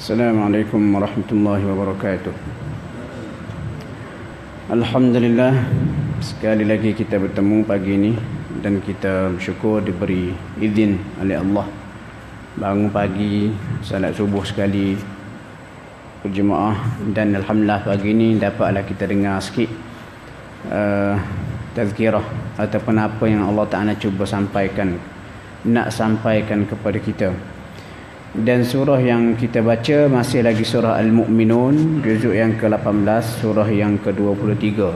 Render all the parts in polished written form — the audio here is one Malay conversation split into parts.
Assalamualaikum warahmatullahi wabarakatuh. Alhamdulillah, sekali lagi kita bertemu pagi ini dan kita bersyukur diberi izin oleh Allah bangun pagi, salat subuh sekali berjemaah, dan alhamdulillah pagi ini dapatlah kita dengar sikit tazkirah ataupun apa yang Allah Ta'ala cuba nak sampaikan kepada kita. Dan surah yang kita baca masih lagi surah Al-Mu'minun, juzuk yang ke-18, surah yang ke-23.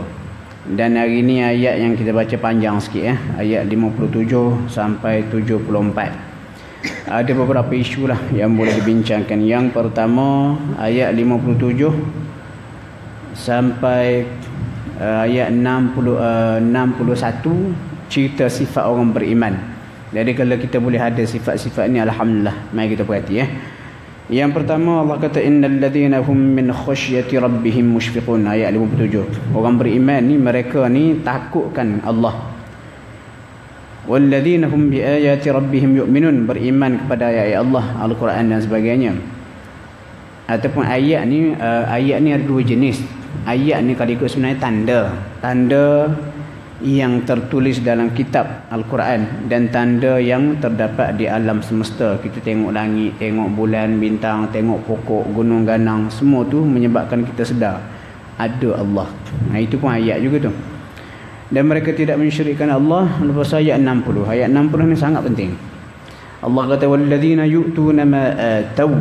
Dan hari ini ayat yang kita baca panjang sikit, ayat 57 sampai 74. Ada beberapa isu lah yang boleh dibincangkan. Yang pertama, ayat 57 sampai ayat 61, cerita sifat orang beriman. Jadi kalau kita boleh ada sifat-sifat ni, alhamdulillah. Mari kita perhati Yang pertama, Allah kata innal ladzina hum min khasyati rabbihim mushfiqun, ayat 57. Orang beriman ni, mereka ni takutkan Allah. Wal ladzina hum bi ayati rabbihim yu'minun, beriman kepada ayat Allah, Al-Quran dan sebagainya. Ataupun ayat ni ada dua jenis. Ayat ni kalau ikut sebenarnya tanda yang tertulis dalam kitab Al-Quran dan tanda yang terdapat di alam semesta. Kita tengok langit, tengok bulan, bintang, tengok pokok, gunung ganang, semua tu menyebabkan kita sedar ada Allah. Itu pun ayat juga tu. Dan mereka tidak mensyirikkan Allah. Lepas ayat 60. Ayat 60 ni sangat penting. Allah kata walladzina yu'tuna ma ataw,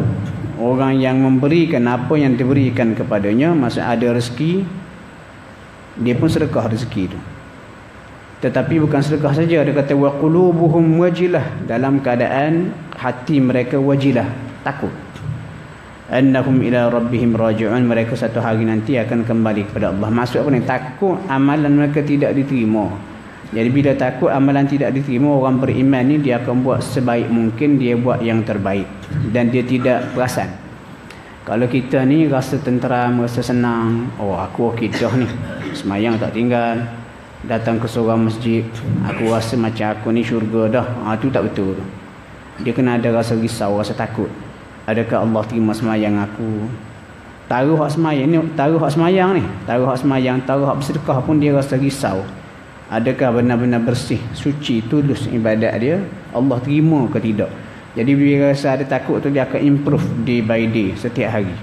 orang yang memberikan apa yang diberikan kepadanya. Maksud ada rezeki, dia pun sedekah rezeki tu. Tetapi bukan sedekah saja, dia kata wa qulubuhum wajilah, dalam keadaan hati mereka wajilah, takut. Annahum ila rabbihim raji'un, mereka satu hari nanti akan kembali kepada Allah. Maksud apa ni? Takut amalan mereka tidak diterima. Jadi bila takut amalan tidak diterima, orang beriman ni dia akan buat sebaik mungkin, dia buat yang terbaik dan dia tidak perasan. Kalau kita ni rasa tenteram, rasa senang, aku akidah ni, semayang tak tinggal, datang ke seorang masjid, aku rasa macam aku ni syurga dah. Tu tak betul. Dia kena ada rasa risau, rasa takut. Adakah Allah terima semayang aku? Taruh hak semayang ni, taruh hak bersedekah pun dia rasa risau. Adakah benar-benar bersih, suci, tulus ibadat dia, Allah terima ke tidak? Jadi bila rasa ada takut tu, dia akan improve day by day, setiap hari.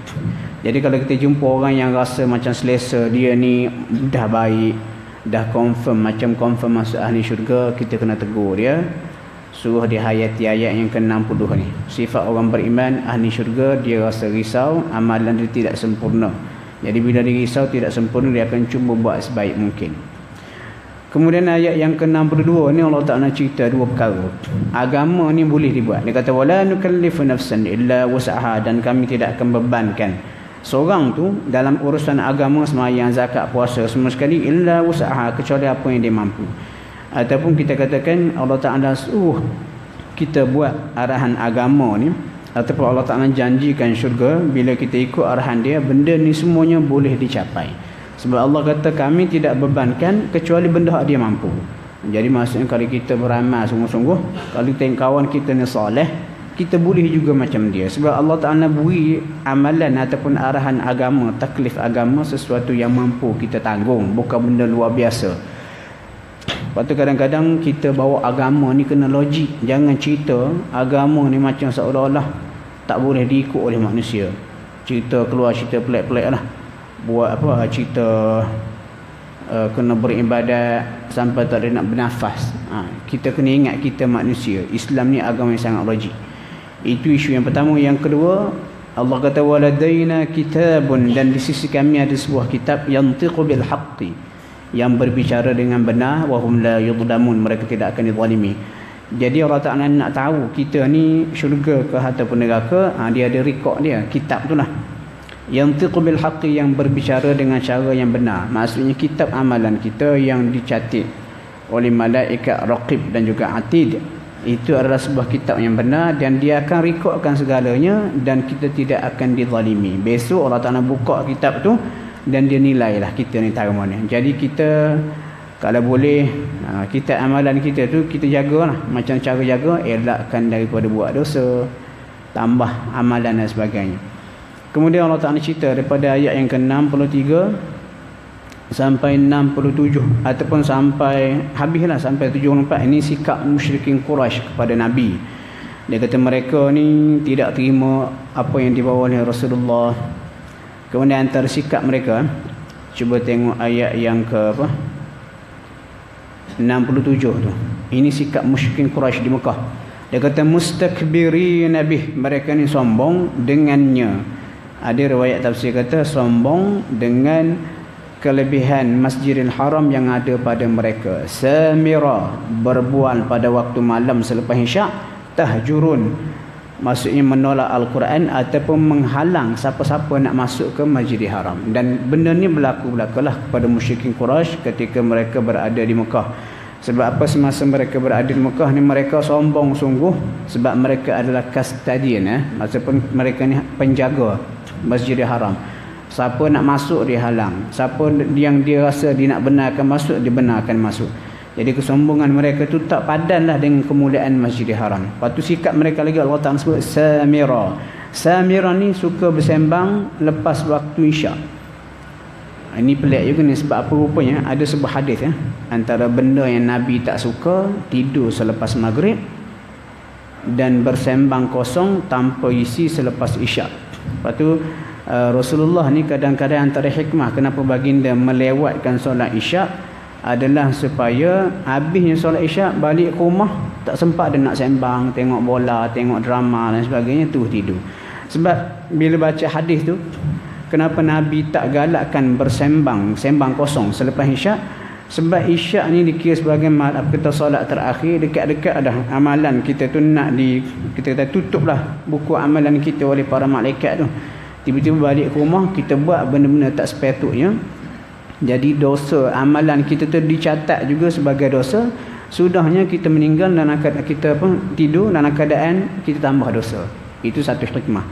Jadi kalau kita jumpa orang yang rasa macam selesa, dia ni dah baik, dah confirm masuk ahli syurga, kita kena tegur dia, suruh dia hayati ayat yang ke-60 ni. Sifat orang beriman ahli syurga, dia rasa risau, amalan dia tidak sempurna. Jadi bila dia risau tidak sempurna, dia akan cuba buat sebaik mungkin. Kemudian ayat yang ke-62 ni Allah Ta'ala cerita dua perkara. Agama ni boleh dibuat. Dia kata wala nukallifu nafsan illa wus'aha, dan kami tidak akan bebankan seorang tu dalam urusan agama, sembahyang, zakat, puasa, semua sekali, illa usaha, kecuali apa yang dia mampu. Ataupun kita katakan Allah Ta'ala suruh kita buat arahan agama ni, ataupun Allah Ta'ala janjikan syurga, bila kita ikut arahan dia, benda ni semuanya boleh dicapai. Sebab Allah kata kami tidak bebankan kecuali benda dia mampu. Jadi maksudnya kalau kita beramal sungguh-sungguh, kalau tengok kawan kita ni soleh, kita boleh juga macam dia. Sebab Allah Ta'ala beri amalan ataupun arahan agama, taklif agama, sesuatu yang mampu kita tanggung, bukan benda luar biasa. Lepas tu kadang-kadang kita bawa agama ni kena logik. Jangan cerita agama ni macam seolah-olah tak boleh diikut oleh manusia. Cerita pelik-pelik lah. Buat apa, cerita kena beribadat sampai tak ada nak bernafas. Kita kena ingat kita manusia. Islam ni agama yang sangat logik. Itu isu yang pertama. Yang kedua, Allah kata waladaina kitabun, dan di sisi kami ada sebuah kitab yantiqu bil haqqi, yang berbicara dengan benar, wa hum la yudlamun, mereka tidak akan dizalimi. Jadi Allah Ta'ala nak tahu kita ni syurga ke ataupun neraka, dia ada rekod dia, kitab tu lah. Yantiqu bil haqqi, yang berbicara dengan cara yang benar. Maksudnya kitab amalan kita yang dicatat oleh malaikat raqib dan juga atid, itu adalah sebuah kitab yang benar, dan dia akan rekodkan segalanya, dan kita tidak akan dizalimi. Besok Allah Ta'ala buka kitab tu dan dia nilailah kita ni tahu mana. Jadi kita kalau boleh, kitab amalan kita tu kita jagalah. Macam cara jaga, elakkan daripada buat dosa, tambah amalan dan sebagainya. Kemudian Allah Ta'ala cerita daripada ayat yang ke-63 sampai 67 ataupun sampai habislah sampai 74. Ini sikap musyrikin Quraisy kepada Nabi. Dia kata mereka ni tidak terima apa yang dibawa oleh Rasulullah. Kemudian antara sikap mereka, cuba tengok ayat yang ke 67 tu. Ini sikap musyrikin Quraisy di Mekah. Dia kata mustakbirin bih, mereka ni sombong dengannya. Ada riwayat tafsir kata sombong dengan kelebihan Masjidil Haram yang ada pada mereka. Samira, berbual pada waktu malam selepas isyak. Tahjurun, maksudnya menolak Al-Quran ataupun menghalang siapa-siapa nak masuk ke Masjidil Haram. Dan benda ni berlaku-berlakulah kepada musyrikin Quraisy ketika mereka berada di Mekah. Sebab apa? Semasa mereka berada di Mekah ni mereka sombong sungguh, sebab mereka adalah custodian, maksudnya mereka ni penjaga Masjidil Haram. Siapa nak masuk dia halang, siapa yang dia rasa dia nak benarkan masuk, dia benarkan masuk. Jadi kesombongan mereka tu tak padanlah dengan kemuliaan Masjidil Haram. Lepas tu sikap mereka lagi Allah Ta'ala sebut samira. Samira ni suka bersembang lepas waktu isyak. Ini pelik juga ni, sebab apa rupanya ada sebuah hadis antara benda yang Nabi tak suka, tidur selepas maghrib dan bersembang kosong tanpa isi selepas isyak. Lepas tu Rasulullah ni kadang-kadang antara hikmah kenapa baginda melewatkan solat isyak adalah supaya habisnya solat isyak balik ke rumah tak sempat dia nak sembang, tengok bola, tengok drama dan sebagainya, tu tidur. Sebab bila baca hadis tu, kenapa Nabi tak galakkan sembang kosong selepas isyak? Sebab isyak ni dikira sebagai kita solat terakhir, dekat-dekat dah amalan kita tu nak kita kata tutuplah buku amalan kita oleh para malaikat tu. Tiba-tiba balik ke rumah kita buat benda-benda tak sepatutnya. Jadi dosa amalan kita tu dicatat juga sebagai dosa. Sudahnya kita meninggal dalam keadaan kita tidur dalam keadaan kita tambah dosa. Itu satu hikmah.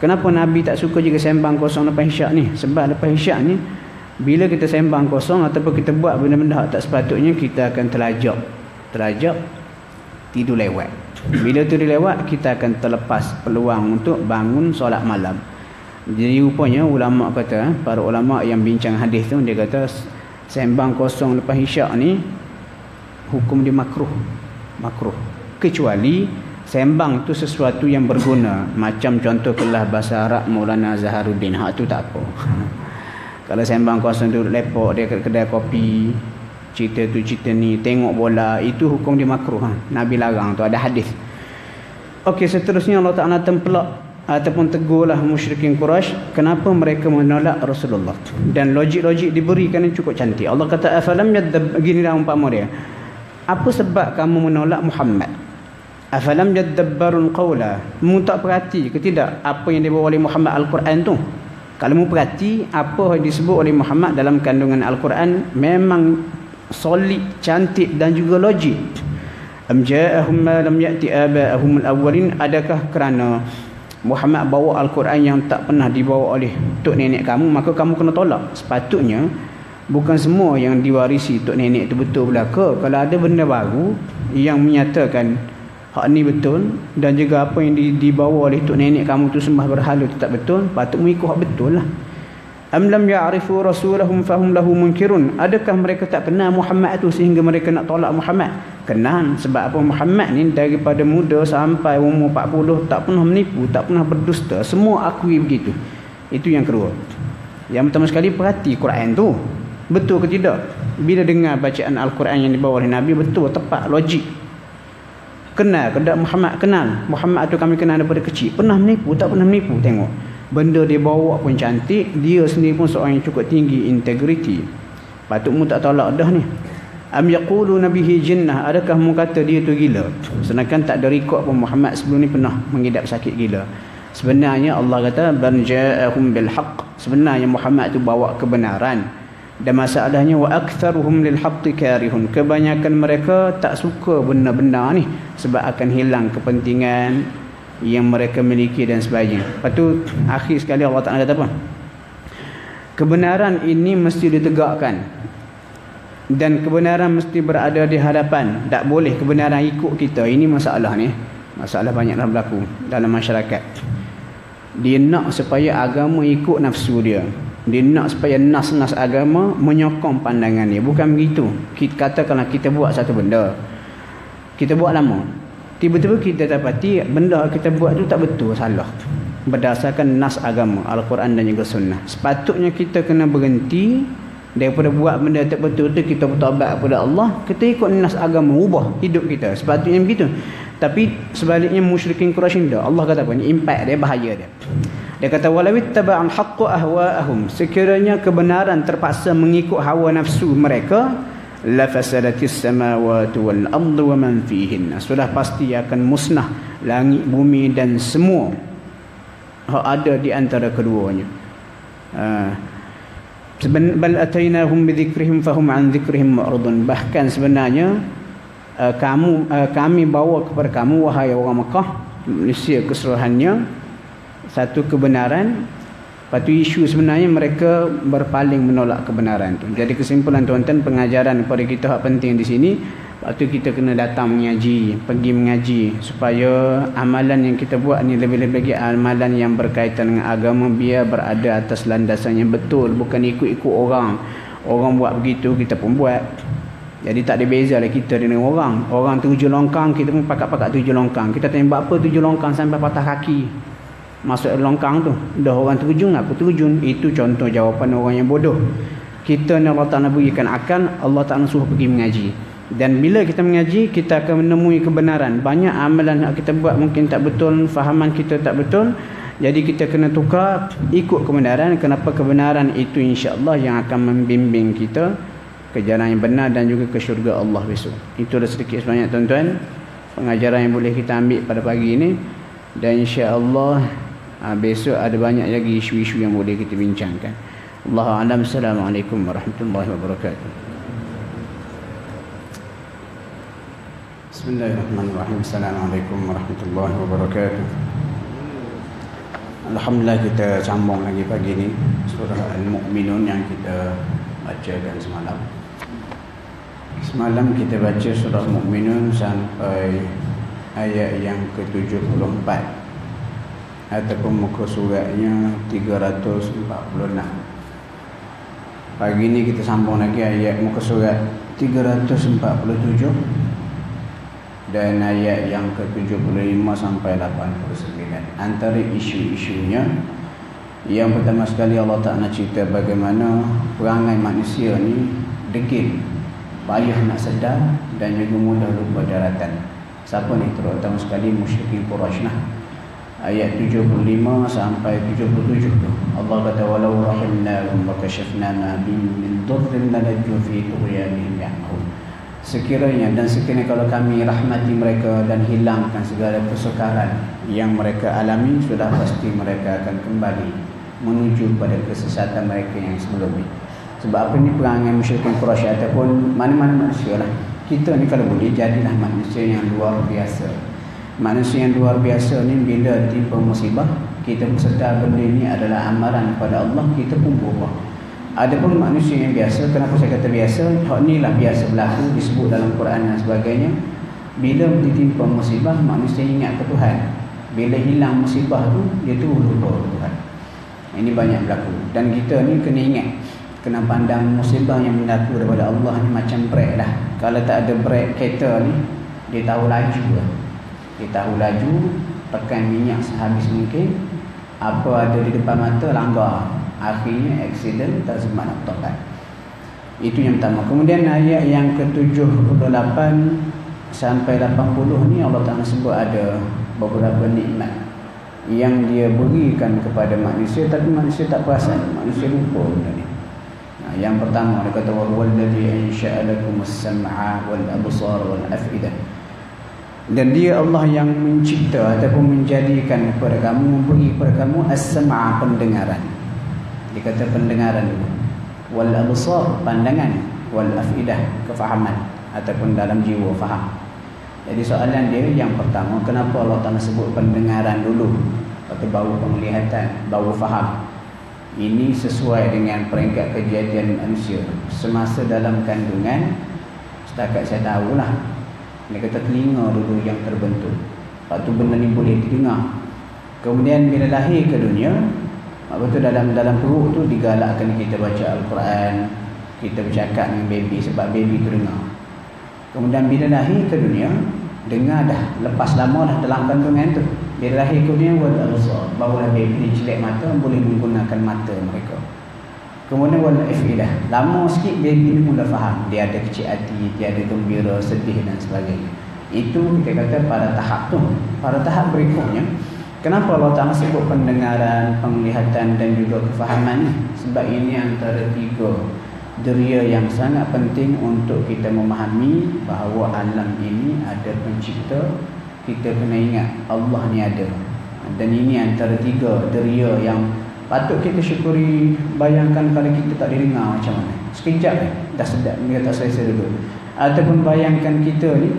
Kenapa Nabi tak suka juga sembang kosong lepas isyak ni? Sebab lepas isyak ni bila kita sembang kosong ataupun kita buat benda-benda tak sepatutnya, kita akan terlajak tidur lewat. Bila tidur lewat, kita akan terlepas peluang untuk bangun solat malam. Jadi rupanya ulama kata, para ulama yang bincang hadis tu, dia kata sembang kosong lepas isyak ni hukum dia makruh. Kecuali sembang tu sesuatu yang berguna, macam contoh kelas bahasa Arab Maulana Zaharuddin, hak tu tak apa. Kalau sembang kosong duduk lepok dia kat kedai kopi, cerita tu cerita ni, tengok bola, itu hukum dia makruh. Nabi larang tu, ada hadis. Okey, seterusnya Allah Ta'ala tempelak ataupun tegurlah musyrikin Quraisy kenapa mereka menolak Rasulullah, dan logik-logik diberikan yang cukup cantik. Allah kata afalam ginilah umpama dia, apa sebab kamu menolak Muhammad? Afalam yadabbarul qawla, mu tak perhati ke tidak apa yang dibawa oleh Muhammad Al-Quran tu? Kalau mu perhati apa yang disebut oleh Muhammad dalam kandungan Al-Quran memang solid, cantik dan juga logik. Am ja'ahum ma lam ya'ti aba'ahum al-awwalin, adakah kerana Muhammad bawa Al-Quran yang tak pernah dibawa oleh tok nenek kamu, maka kamu kena tolak? Sepatutnya bukan semua yang diwarisi tok nenek itu betul belaka. Kalau ada benda baru yang menyatakan hak ni betul, dan juga apa yang dibawa oleh tok nenek kamu tu sembah berhala tu tak betul, patut mengikut hak betul lah. Am lam ya'rifu rasulahum fahum lahu munkirun, adakah mereka tak kenal Muhammad tu sehingga mereka nak tolak Muhammad? Kenal. Sebab apa? Muhammad ni daripada muda sampai umur 40 tak pernah menipu, tak pernah berdusta, semua akui begitu. Itu yang kedua. Yang pertama sekali, perhati Quran tu betul ke tidak. Bila dengar bacaan Al-Quran yang dibawa oleh Nabi, betul, tepat, logik. Kenal ke tak Muhammad? Kenal. Muhammad tu kami kenal daripada kecil. Pernah menipu? Tak pernah menipu. Tengok, benda dia bawa pun cantik, dia sendiri pun seorang yang cukup tinggi integriti. Patutmu tak tolak dah ni. Am yaquluna bihi jinnah, adakah mu kata dia tu gila? Sedangkan tak ada rekod pun Muhammad sebelum ni pernah mengidap sakit gila. Sebenarnya Allah kata bal ja'ahum bil haqq, sebenarnya Muhammad tu bawa kebenaran. Dan masalahnya wa aktsaruhum lil haqqi karihun, kebanyakan mereka tak suka benda-benda ni sebab akan hilang kepentingan yang mereka miliki dan sebagainya. Lepas tu akhir sekali Allah Ta'ala kata apa? Kebenaran ini mesti ditegakkan, dan kebenaran mesti berada di hadapan. Tak boleh kebenaran ikut kita. Ini masalah ni, masalah banyak dah berlaku dalam masyarakat. Dia nak supaya agama ikut nafsu dia. Dia nak supaya nas-nas agama menyokong pandangan dia. Bukan begitu. Katakanlah kita buat satu benda, kita buat lama, tiba-tiba kita dapati benda kita buat tu tak betul, salah, berdasarkan nas agama Al-Quran dan juga sunnah. Sepatutnya kita kena berhenti daripada buat benda tak betul tu, kita bertaubat kepada Allah, kita ikut nas agama, ubah hidup kita. Sepatutnya begitu. Tapi sebaliknya musyrikin Quraisy dah, Allah kata apa ni, impact dia, bahaya dia. Dia kata walawit taba'al haqqu ahwa'ahum, sekiranya kebenaran terpaksa mengikut hawa nafsu mereka, la fasadatis samawati wal ardu wa man fihinna, sudah pasti akan musnah langit bumi dan semua ada di antara keduanya. Bal atainahum bidzikrihim fahum an dzikrihim mu'ridun, bahkan sebenarnya kami bawa kepada kamu wahai orang Mekah, Malaysia keseluruhannya, satu kebenaran. Lepas tu isu sebenarnya mereka berpaling menolak kebenaran tu. Jadi kesimpulan tuan-tuan, pengajaran kepada kita hak penting di sini, lepas tu kita kena datang mengaji, pergi mengaji, supaya amalan yang kita buat ni lebih-lebih lagi amalan yang berkaitan dengan agama, biar berada atas landasan yang betul, bukan ikut-ikut orang. Orang buat begitu kita pun buat. Jadi tak ada beza lah kita dengan orang. Orang 7 longkang, kita pun pakat-pakat 7 longkang. Kita tanya buat apa 7 longkang sampai patah kaki masuk longkang tu. Dah orang terjun, apa terjun? Itu contoh jawapan orang yang bodoh. Kita ni Allah Ta'ala berikan akal, Allah Ta'ala suruh pergi mengaji. Dan bila kita mengaji, kita akan menemui kebenaran. Banyak amalan yang kita buat mungkin tak betul, fahaman kita tak betul. Jadi kita kena tukar, ikut kebenaran. Kenapa? Kebenaran itu insya-Allah yang akan membimbing kita ke jalan yang benar dan juga ke syurga Allah besok. Itulah sedikit sebanyak tuan-tuan pengajaran yang boleh kita ambil pada pagi ini. Dan insya-Allah besok ada banyak lagi isu-isu yang boleh kita bincangkan. Allahu a'lam. Assalamualaikum warahmatullahi wabarakatuh. Bismillahirrahmanirrahim. Assalamualaikum warahmatullahi wabarakatuh. Alhamdulillah, kita sambung lagi pagi ni surah Al-Mu'minun yang kita bacakan semalam. Semalam kita baca surah Al-Mu'minun sampai ayat yang ke-74 ataupun muka suratnya 346. Pagi ni kita sambung lagi ayat muka surat 347 dan ayat yang ke-75 sampai 89. Antara isu-isunya, yang pertama sekali Allah Ta'ala cerita bagaimana perangai manusia ni degil, payah nak sedar dan juga mudah lupa daratan. Siapa ni? Terutama sekali musyrikin Quraisy lah. Ayat 75 sampai 77 tu Allah kata walau rahimnahum wa kashafna ma bihim min dhurrin lanajju fi tughyanihim ya'mahun. Sekiranya kalau kami rahmati mereka dan hilangkan segala kesukaran yang mereka alami, sudah pasti mereka akan kembali menuju pada kesesatan mereka yang sebelumnya. Sebab apa ni perangai musyrikin Quraisy ataupun mana-mana manusia lah. Kita ni kalau boleh jadilah manusia yang luar biasa. Manusia yang luar biasa ni bila timpa musibah, kita pun sedar benda ni adalah amaran kepada Allah, kita pun berubah. Adapun manusia yang biasa, kenapa saya kata biasa? Hak ni lah biasa berlaku, disebut dalam Quran dan sebagainya. Bila ditimpa musibah, manusia ingat ke Tuhan. Bila hilang musibah tu, dia tu lupa ke Tuhan. Ini banyak berlaku. Dan kita ni kena ingat, kena pandang musibah yang berlaku daripada Allah ni macam brek dah. Kalau tak ada brek kereta ni, dia tahu laju lah. Dia tahu laju, tekan minyak sehabis mungkin, apa ada di depan mata langgar, akhirnya aksiden, tak sempat nak tobat. Itu yang pertama. Kemudian ayat yang ke-78 sampai 80 ni Allah Ta'ala sebut ada beberapa nikmat yang dia berikan kepada manusia, tapi manusia tak perasan, manusia lupa benda ni. Yang pertama dia kata wallazi ansha'a lakumus sam'a wal absar wal af'idah. Dan dia Allah yang mencipta ataupun menjadikan kepada kamu, memberi kepada kamu as-sam'a, pendengaran. Dia kata pendengaran dulu. Wal absar, pandangan. Wal afidah, kefahaman ataupun dalam jiwa faham. Jadi soalan dia yang pertama, kenapa Allah Ta'ala sebut pendengaran dulu atau baru penglihatan, baru faham? Ini sesuai dengan peringkat kejadian manusia semasa dalam kandungan. Setakat saya tahulah, dia kata telinga dulu yang terbentuk. Lepas tu benda ni boleh didengar. Kemudian bila lahir ke dunia, apa tu dalam perut tu digalakkan kita baca Al-Quran, kita bercakap dengan baby sebab baby tu dengar. Kemudian bila lahir ke dunia, dengar dah lepas lama dah dalam kandungan tu. Bila lahir ke dunia wal absar, barulah baby celak mata, boleh menggunakan mata mereka. Kemudian wal afidah, lama sikit baby ni mula faham, dia ada kecil hati, dia ada gembira, sedih dan sebagainya. Itu kita kata pada tahap tu. Pada tahap berikutnya, kenapa Allah Ta'ala sebut pendengaran, penglihatan dan juga kefahaman ni? Sebab ini antara 3 deria yang sangat penting untuk kita memahami bahawa alam ini ada pencipta. Kita kena ingat Allah ni ada. Dan ini antara 3 deria yang patut kita syukuri. Bayangkan kalau kita tak didengar macam mana. Sekejap dah sedap, dia tak selesa dulu. Ataupun bayangkan kita ni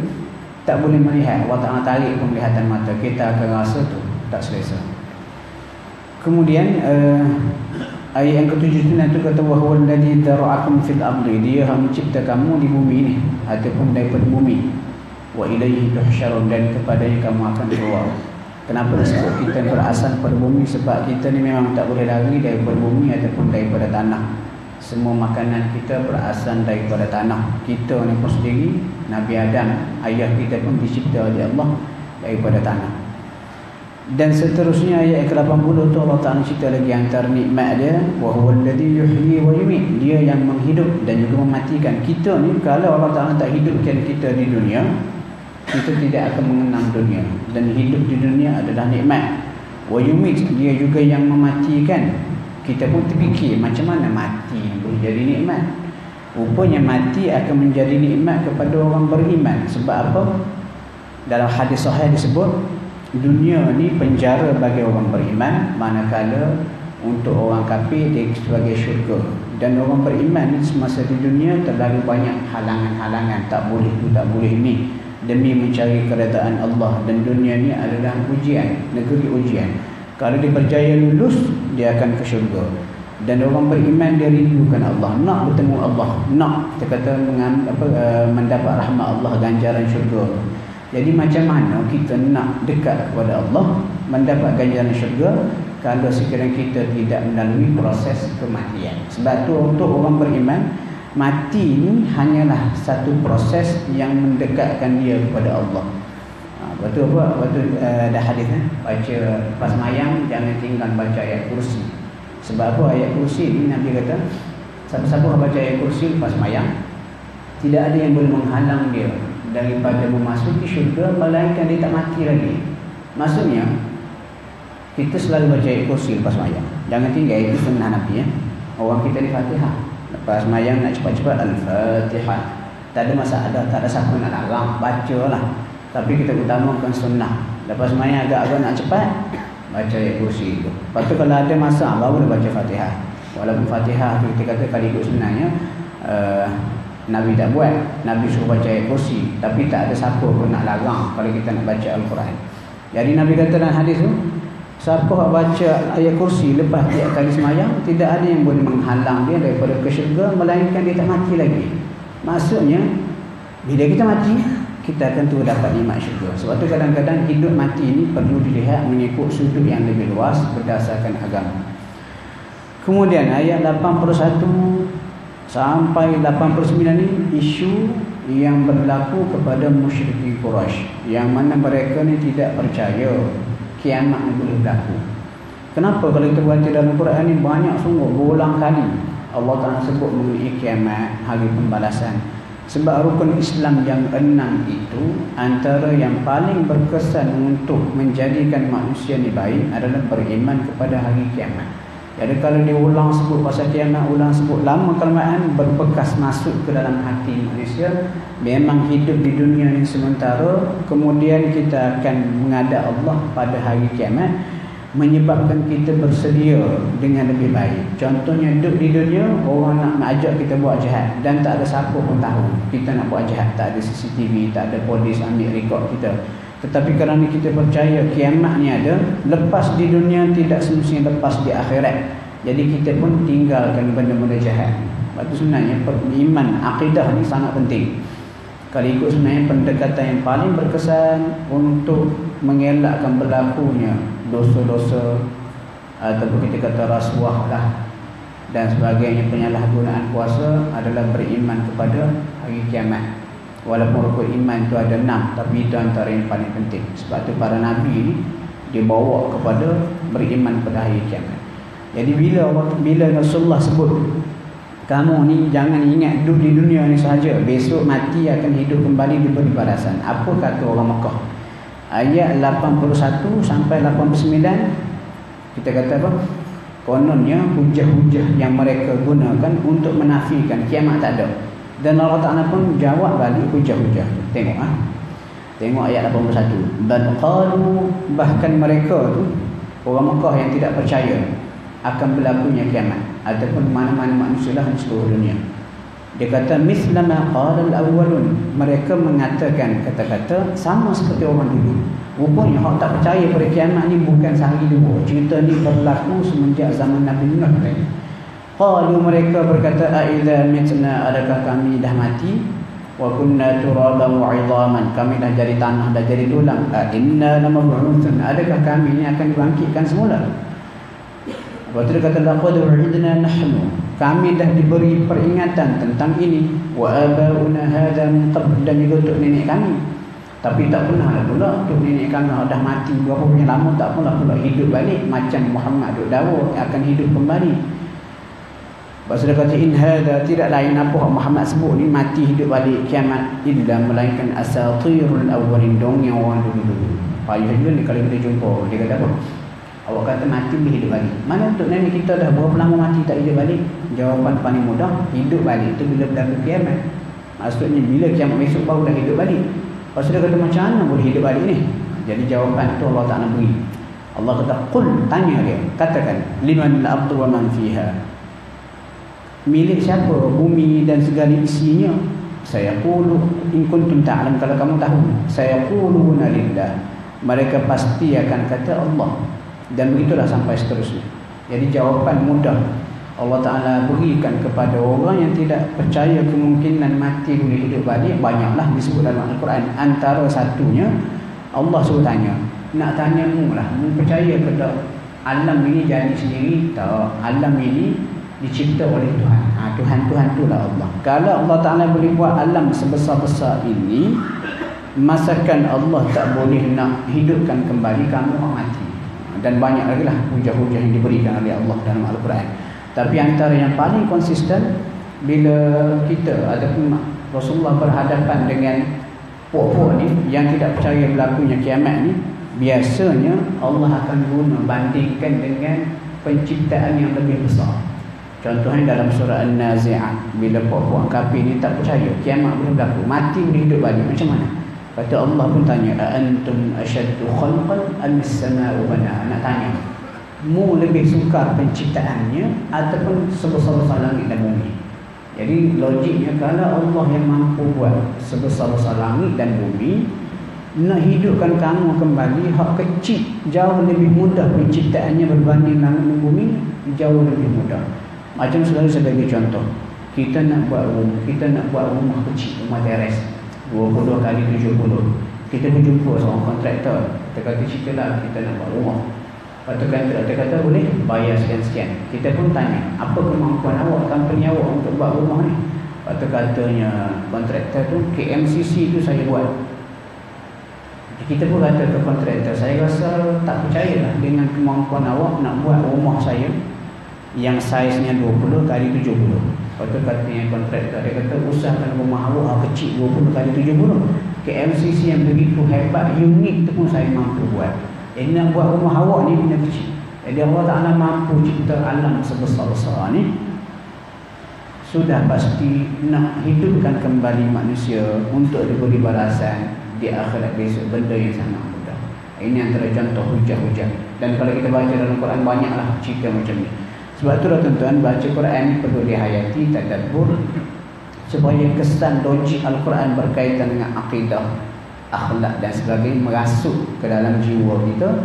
tak boleh melihat, Allah Ta'ala tarik penglihatan mata, kita akan rasa tu tak selesa. Kemudian ayat yang ke-7 tu kata wahwal ladzi dara'akum fil ardi, dia yang mencipta kamu di bumi ni ataupun daripada bumi. Wa ilaihi tuhsyarun, dan kepadanya kamu akan keluar. Kenapa disebut kita berasal pada bumi? Sebab kita ni memang tak boleh lari daripada bumi ataupun daripada tanah. Semua makanan kita berasal daripada tanah. Kita ni pun sendiri, Nabi Adam, ayah kita pun dicipta oleh Allah daripada tanah. Dan seterusnya ayat ke-80 tu Allah Ta'ala cerita lagi antara nikmat dia, wa huwal ladzi yuhyi wa yumiit, dia yang menghidup dan juga mematikan. Kita ni kalau Allah Ta'ala tak hidupkan kita di dunia, kita tidak akan mengenang dunia, dan hidup di dunia adalah nikmat. Wa yumiit, dia juga yang mematikan. Kita pun terfikir macam mana mati boleh jadi nikmat. Rupanya mati akan menjadi nikmat kepada orang beriman. Sebab apa? Dalam hadis sahih disebut dunia ni penjara bagi orang beriman, manakala untuk orang kafir dia sebagai syurga. Dan orang beriman ni semasa di dunia terlalu banyak halangan-halangan, tak boleh tu, tak boleh ni, demi mencari keredaan Allah. Dan dunia ni adalah ujian, negeri ujian. Kalau dia berjaya lulus, dia akan ke syurga. Dan orang beriman dia rindukan Allah, nak bertemu Allah, nak kita kata mendapat rahmat Allah, ganjaran syurga. Jadi macam mana kita nak dekat kepada Allah, mendapat ganjaran syurga, kalau sekiranya kita tidak melalui proses kematian? Sebab tu untuk orang beriman, mati ni hanyalah satu proses yang mendekatkan dia kepada Allah. Betul apa? Betul ada hadis baca pas mayang jangan tinggal baca ayat kursi. Sebab apa? Ayat kursi ni Nabi kata siapa-siapa baca ayat kursi pas mayang, tidak ada yang boleh menghalang dia daripada memasuki syurga melainkan dia tak mati lagi. Maksudnya kita selalu baca ayat kursi lepas mayang. Jangan tinggal, itu sunnah Nabi ya. Orang kita di Fatihah lepas mayang nak cepat-cepat Al-Fatihah. Tak ada masalah, tak ada siapa nak larang, bacalah. Tapi kita utamakan sunnah. Lepas mayang agak-agak nak cepat, baca ayat kursi itu. Lepas tu kalau ada masa baru baca Fatihah. Walaupun Fatihah tu kita kata kalau ikut sunnahnya Nabi tak buat, Nabi suruh baca ayat kursi. Tapi tak ada siapa pun nak larang kalau kita nak baca Al-Quran. Jadi Nabi kata dalam hadis tu, siapa yang baca ayat kursi lepas tiap kali semayang, tidak ada yang boleh menghalang dia daripada ke syurga melainkan dia tak mati lagi. Maksudnya bila kita mati, kita akan terus dapat nikmat syurga. Sebab tu kadang-kadang hidup mati ini perlu dilihat mengikut sudut yang lebih luas berdasarkan agama. Kemudian ayat 81 sampai 89 ni isu yang berlaku kepada musyrikin Quraisy, yang mana mereka ni tidak percaya kiamat ni boleh berlaku. Kenapa? Kalau kita baca dalam Quran ni banyak sungguh, berulang kali Allah Ta'ala sebut mengenai kiamat, hari pembalasan. Sebab rukun Islam yang 6 itu, antara yang paling berkesan untuk menjadikan manusia ni baik adalah beriman kepada hari kiamat. Jadi kalau dia ulang sebut pasal kiamat, ulang sebut, lama kelamaan berbekas masuk ke dalam hati manusia. Memang hidup di dunia ini sementara, kemudian kita akan menghadap Allah pada hari kiamat, menyebabkan kita bersedia dengan lebih baik. Contohnya hidup di dunia, orang nak ajak kita buat jahat dan tak ada siapa pun tahu kita nak buat jahat. Tak ada CCTV, tak ada polis ambil rekod kita. Tetapi kerana kita percaya kiamat ni ada, lepas di dunia tidak semestinya lepas di akhirat. Jadi kita pun tinggalkan benda-benda jahat. Sebab itu sebenarnya iman, akidah ni sangat penting. Kalau ikut sebenarnya pendekatan yang paling berkesan untuk mengelakkan berlakunya dosa-dosa ataupun kita kata rasuah lah dan sebagainya, penyalahgunaan kuasa adalah beriman kepada hari kiamat. Walaupun rukun iman itu ada 6, tapi itu antara yang paling penting. Sebab tu para nabi ni dibawa kepada beriman pada hari kiamat. Jadi bila Rasulullah sebut, kamu ni jangan ingat hidup di dunia ni sahaja, besok mati akan hidup kembali diberi balasan. Apa kata orang Mekah? Ayat 81 sampai 89 kita kata apa? Kononnya hujah-hujah yang mereka gunakan untuk menafikan kiamat tak ada. Dan Allah Ta'ala pun jawab balik hujah-hujah. Tengok Tengok ayat 81. Dan qalu, bahkan mereka tu orang Mekah yang tidak percaya akan berlakunya kiamat ataupun mana-mana manusia lah di seluruh dunia. Dia kata mislama qala al-awwalun, mereka mengatakan kata-kata sama seperti orang dulu. Rupanya hak tak percaya pada kiamat ni bukan sehari dua. Cerita ni berlaku semenjak zaman Nabi Nuh tadi. Qalu, mereka berkata, "Aidza mitna, adakah kami dah mati? Wa kunna turaban wa 'idhaman, kami dah jadi tanah, dah jadi tulang. Inna lamab'utsun, adakah kami ini akan dibangkitkan semula?" Lepas tu dia kata, "Laqad u'idna nahnu, kami dah diberi peringatan tentang ini. Wa abauna hadza min qabl, dan juga untuk nenek kami. Tapi tak pernah lah pula untuk nenek kami dah mati berapa punya lama, tak pernah pula hidup balik macam Muhammad duk dakwah akan hidup kembali." Lepas tu dia kata, "In hadza, tidak lain apa Muhammad sebut ni mati hidup balik kiamat, illa melainkan asatirul awwalin, dongeng orang dulu-dulu." Payah juga ni kalau kita jumpa dia kata apa? Awak kata mati boleh hidup balik. Mana untuk nenek kita dah berapa lama mati tak hidup balik? Jawapan paling mudah, hidup balik itu bila berlaku kiamat. Maksudnya bila kiamat besok baru dah hidup balik. Lepas tu dia kata, macam mana boleh hidup balik ni? Jadi jawapan tu Allah Ta'ala beri. Allah kata, "Qul," tanya dia, katakan, "liman al-ardu wa man fiha." Milik siapa bumi dan segala isinya? Sayaqulu in kuntum ta'lam, kalau kamu tahu. Sayaquluna lillah, mereka pasti akan kata Allah. Dan begitulah sampai seterusnya. Jadi jawapan mudah Allah Ta'ala berikan kepada orang yang tidak percaya kemungkinan mati boleh hidup balik. Banyaklah disebut dalam Al-Quran. Antara satunya Allah suruh tanya, nak tanya mu lah, mu percaya ke tak alam ini jadi sendiri? Tak, alam ini dicipta oleh Tuhan. Tuhan tu lah Allah. Kalau Allah Ta'ala boleh buat alam sebesar-besar ini, masakan Allah tak boleh nak hidupkan kembali kamu orang mati? Dan banyak lagi lah hujah-hujah yang diberikan oleh Allah dalam Al-Quran. Tapi antara yang paling konsisten, bila kita ataupun Rasulullah berhadapan dengan puak-puak ni yang tidak percaya berlakunya kiamat ni, biasanya Allah akan guna bandingkan dengan penciptaan yang lebih besar. Contohnya dalam surah An-Nazi'at, bila puak-puak kafir ni tak percaya kiamat boleh berlaku, mati boleh hidup balik, macam mana? Kata Allah pun tanya, "Antum asyaddu khalqan am as-samaa'u banaha?" Nak tanya, mu lebih sukar penciptaannya ataupun sebesar-besar langit dan bumi? Jadi logiknya, kalau Allah yang mampu buat sebesar-besar langit dan bumi, nak hidupkan kamu kembali, hak kecil jauh lebih mudah penciptaannya berbanding langit dan bumi, jauh lebih mudah. Macam selalu sebagai contoh, kita nak buat rumah kecil, rumah teres 20 kali 70. Kita berjumpa seorang kontraktor, kita kata ceritalah kita nak buat rumah. Lepas tu kontraktor kata boleh bayar sekian-sekian. Kita pun tanya, apa kemampuan awak, company awak untuk buat rumah ni? Lepas tu katanya kontraktor tu, KMCC tu saya buat. Kita pun kata ke kontraktor, saya rasa tak percayalah dengan kemampuan awak nak buat rumah saya yang saiznya 20 kali 70. Lepas tu katanya kontraktor, dia kata usahakan rumah awak kecil 20 kali 70. KMCC yang begitu hebat, unik tu pun saya mampu buat. Jadi nak buat rumah awak ni punya kecil. Jadi Allah Ta'ala mampu cipta alam sebesar-besar ni, sudah pasti nak hidupkan kembali manusia untuk diberi balasan di akhirat besok, benda yang sangat mudah. Ini antara contoh hujah-hujah. Dan kalau kita baca dalam Quran, banyaklah cerita macam ni. Sebab itulah tuan-tuan, baca Quran perlu dihayati, tadabbur, supaya kesan logik Al-Quran berkaitan dengan akidah, akhlak dan sebagainya merasuk ke dalam jiwa kita.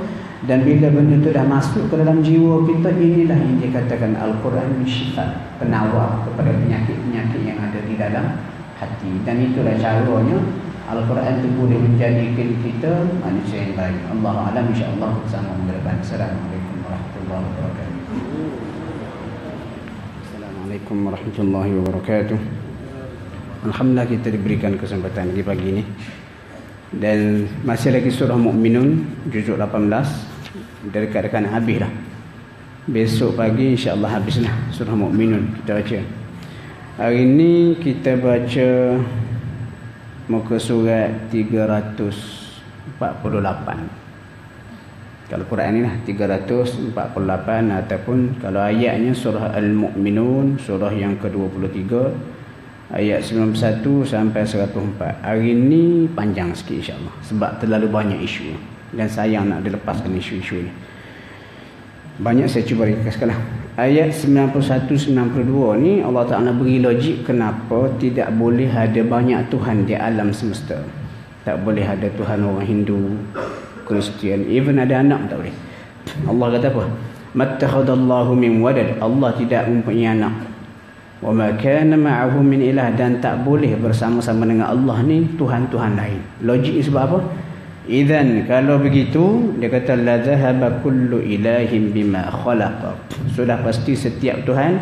Dan bila benda itu dah masuk ke dalam jiwa kita, inilah yang dikatakan Al-Quran sifat penawar kepada penyakit-penyakit yang ada di dalam hati. Dan itulah caranya Al-Quran itu boleh menjadikan kita manusia yang baik. Allah alam, insya-Allah bersama minggu depan. Assalamualaikum warahmatullahi wabarakatuh. Assalamualaikum warahmatullahi wabarakatuh. Alhamdulillah kita diberikan kesempatan di pagi ini. Dan masih lagi surah Mu'minun juzuk 18. Dekat-dekat nak habis dah. Besok pagi insya-Allah habislah surah Mu'minun kita baca. Hari ini kita baca muka surat 348. Kalau Quran ni lah 348, ataupun kalau ayatnya surah Al-Mu'minun, surah yang ke-23, ayat 91 sampai 104. Hari ni panjang sikit insya-Allah sebab terlalu banyak isu dan sayang nak dilepaskan isu-isu ni. Banyak saya cuba ringkaskanlah. Ayat 91-92 ni Allah Ta'ala beri logik kenapa tidak boleh ada banyak Tuhan di alam semesta. Tak boleh ada Tuhan orang Hindu, Kristian, even ada anak tak boleh. Allah kata apa? Mattakhadallahu min walad. Allah tidak mempunyai anak. Wa ma kana ma'ahu min ilah, dan tak boleh bersama-sama dengan Allah ni Tuhan-Tuhan lain. Logik ni sebab apa? Idzan, kalau begitu dia kata la zahaba kullu ilahin bima khalaqa. Sudah pasti setiap Tuhan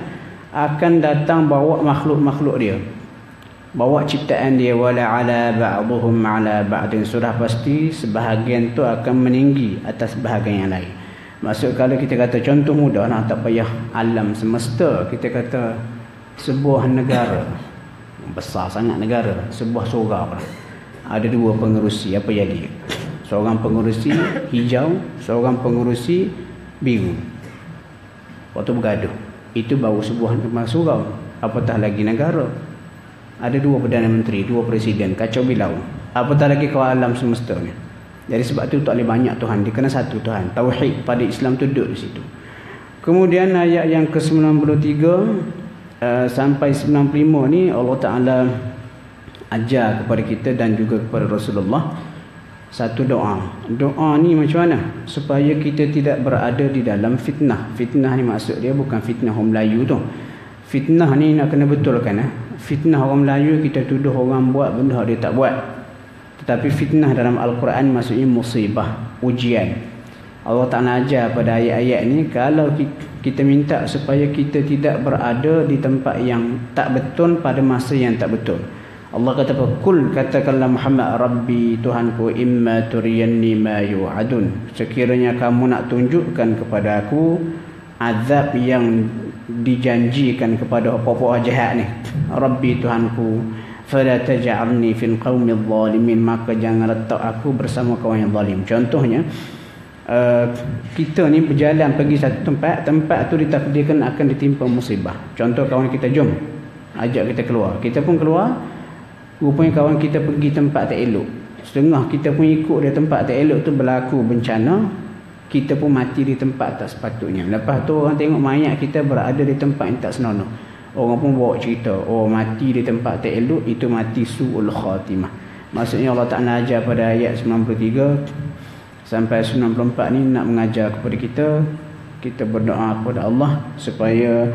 akan datang bawa makhluk-makhluk dia, bawa ciptaan dia. Wala ala ba'dhum ala ba'din, sudah pasti sebahagian tu akan meninggi atas bahagian yang lain. Maksud kalau kita kata contoh mudah lah, tak payah alam semesta, kita kata sebuah negara besar sangat, negara sebuah surau lah, ada dua pengerusi, apa jadi? Seorang pengerusi hijau, seorang pengerusi biru. Waktu bergaduh, itu baru sebuah surau, apatah lagi negara. Ada dua Perdana Menteri, dua Presiden, kacau bilau. Apatah lagi kau alam semesta ni. Jadi sebab tu tak boleh banyak Tuhan, dia kena satu Tuhan. Tauhid pada Islam tu duduk di situ. Kemudian ayat yang ke-93 sampai 95 ni Allah Ta'ala ajar kepada kita dan juga kepada Rasulullah satu doa. Doa ni macam mana? Supaya kita tidak berada di dalam fitnah. Fitnah ni maksud dia bukan fitnah orang Melayu tu. Fitnah ni nak kena betulkan. Fitnah orang Melayu kita tuduh orang buat benda dia tak buat. Tetapi fitnah dalam Al-Quran maksudnya musibah, ujian. Allah Ta'ala ajar pada ayat-ayat ni, kalau kita minta supaya kita tidak berada di tempat yang tak betul pada masa yang tak betul. Allah kata apa? Kul, katakanlah Muhammad, Rabbi, Tuhanku, imma turiyanni ma yu'adun. Sekiranya kamu nak tunjukkan kepada aku azab yang dijanjikan kepada apa-apa jahat ni, Rabbi, Tuhanku, fala taj'alni fil qaumil zalimin, maka jangan letak aku bersama kaum yang zalim. Contohnya kita ni berjalan pergi satu tempat tu ditakdirkan akan ditimpa musibah. Contoh kawan kita, jom ajak kita keluar, kita pun keluar. Rupanya kawan kita pergi tempat tak elok, setengah kita pun ikut dia tempat tak elok tu, berlaku bencana, kita pun mati di tempat tak sepatutnya. Lepas tu orang tengok mayat kita berada di tempat yang tak senonoh, orang pun bawa cerita, oh mati di tempat tak elok, itu mati su'ul khatimah. Maksudnya Allah Ta'ala ajar pada ayat 93 sampai 94 ni nak mengajar kepada kita berdoa kepada Allah supaya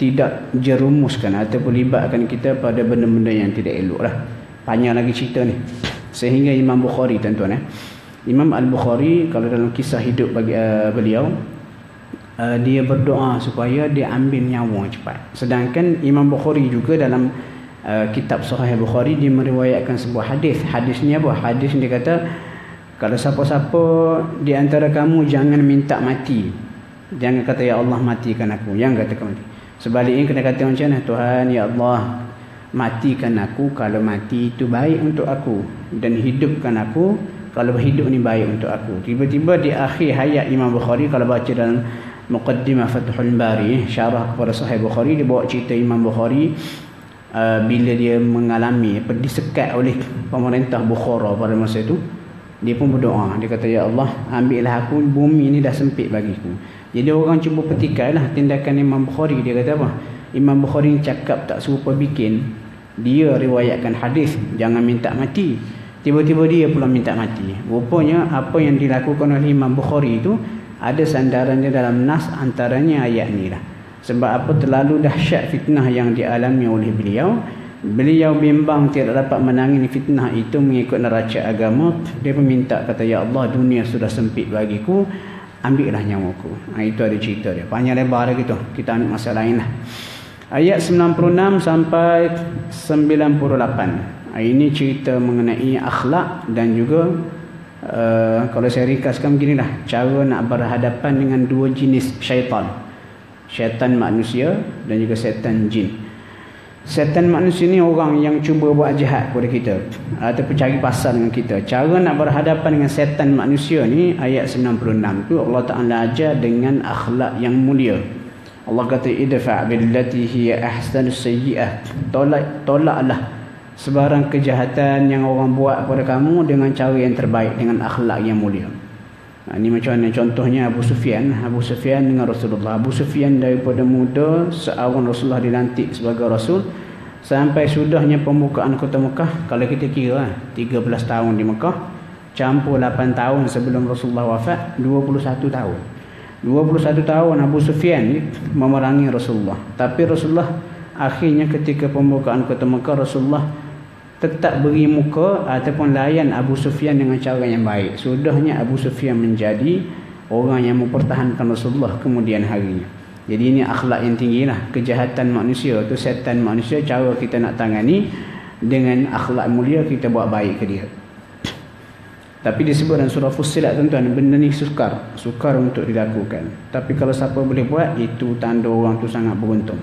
tidak jerumuskan ataupun libatkan kita pada benda-benda yang tidak elok lah. Panjang lagi cerita ni, sehingga Imam Bukhari, tuan-tuan, Imam Al-Bukhari kalau dalam kisah hidup bagi beliau, dia berdoa supaya dia ambil nyawa cepat. Sedangkan Imam Bukhari juga dalam kitab Sahih Bukhari dia meriwayatkan sebuah hadis. Hadisnya apa? Hadis dia kata, kalau siapa-siapa di antara kamu jangan minta mati, jangan kata ya Allah matikan aku, jangan katakan mati. Sebaliknya kena kata macam mana? Tuhan, ya Allah, matikan aku kalau mati itu baik untuk aku, dan hidupkan aku kalau hidup ni baik untuk aku. Tiba-tiba di akhir hayat Imam Bukhari, kalau baca dalam Muqaddimah Fathul Bari, syarah kepada Sahih Bukhari, dia bawa cerita Imam Bukhari bila dia mengalami disekat oleh pemerintah Bukhara pada masa itu. Dia pun berdoa, dia kata ya Allah, ambillah aku, bumi ni dah sempit bagiku. Jadi orang cuba petikailah tindakan Imam Bukhari. Dia kata apa? Imam Bukhari cakap tak serupa bikin, dia riwayatkan hadis jangan minta mati, tiba-tiba dia pula minta mati. Rupanya apa yang dilakukan oleh Imam Bukhari itu ada sandarannya dalam nas, antaranya ayat ni lah. Sebab apa? Terlalu dahsyat fitnah yang dialami oleh beliau, Beliau bimbang tidak dapat menangani fitnah itu mengikut neraca agama. Dia pun minta, kata, ya Allah, dunia sudah sempit bagiku, ambillah nyawaku. Itu ada cerita dia, panjang lebar gitu. Kita ambil masa lain lah. Ayat 96 sampai 98. Ini cerita mengenai akhlak dan juga kalau saya ringkaskan beginilah, cara nak berhadapan dengan dua jenis syaitan. Syaitan manusia dan juga syaitan jin. Syaitan manusia ni orang yang cuba buat jahat kepada kita ataupun cari pasal dengan kita. Cara nak berhadapan dengan syaitan manusia ni, ayat 96 tu Allah Ta'ala ajar dengan akhlak yang mulia. Allah kata, idfa' billati hiya ahsanus sayyi'ah. Tolaklah sebarang kejahatan yang orang buat kepada kamu dengan cara yang terbaik, dengan akhlak yang mulia. Ini macam mana contohnya Abu Sufyan dengan Rasulullah. Abu Sufyan daripada muda seawal Rasulullah dilantik sebagai Rasul sampai sudahnya pembukaan kota Mekah, kalau kita kira 13 tahun di Mekah campur 8 tahun sebelum Rasulullah wafat, 21 tahun. 21 tahun Abu Sufyan memerangi Rasulullah. Tapi Rasulullah akhirnya ketika pembukaan kota Mekah, Rasulullah tetap beri muka ataupun layan Abu Sufyan dengan cara yang baik. Sudahnya Abu Sufyan menjadi orang yang mempertahankan Rasulullah kemudian harinya. Jadi ini akhlak yang tinggi lah. Kejahatan manusia tu, syaitan manusia, cara kita nak tangani dengan akhlak mulia, kita buat baik ke dia. Tapi disebut dalam surah Fussilat, tuan-tuan, benda ni sukar untuk dilakukan. Tapi kalau siapa boleh buat, itu tanda orang tu sangat beruntung.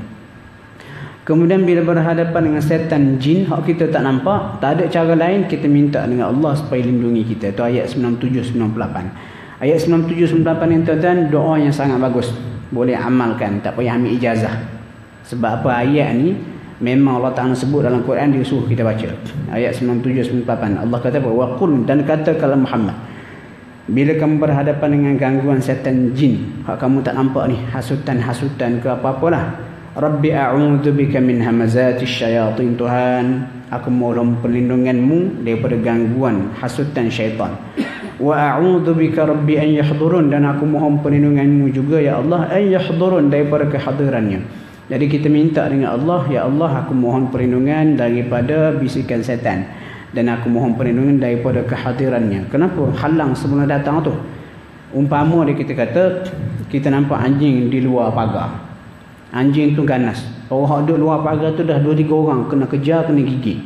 Kemudian bila berhadapan dengan setan jin, hak kita tak nampak, tak ada cara lain, kita minta dengan Allah supaya lindungi kita. Itu ayat 97-98. Ayat 97-98 ni, tuan-tuan, doa yang sangat bagus. Boleh amalkan, tak payah ambil ijazah. Sebab apa? Ayat ni memang Allah Ta'ala sebut dalam Quran, dia suruh kita baca. Ayat 97-98. Allah kata apa? Waqul, dan katakanlah Muhammad, bila kamu berhadapan dengan gangguan setan jin, hak kamu tak nampak ni, hasutan-hasutan ke apa-apalah, Rabbi a'udzubika min hamazatis syayatin. Tuhan, aku mohon perlindunganmu daripada gangguan hasutan syaitan. Wa a'udzubika Rabbi an yahdurun, dan aku mohon perlindunganmu juga ya Allah, an yahdurun, daripada kehadirannya. Jadi kita minta dengan Allah, ya Allah, aku mohon perlindungan daripada bisikan setan, dan aku mohon perlindungan daripada kehadirannya. Kenapa? Halang sebelum datang tu. Umpama dia, kita kata kita nampak anjing di luar pagar. Anjing tu ganas. Orang duduk luar pagar tu dah 2-3 orang kena kejar, kena gigit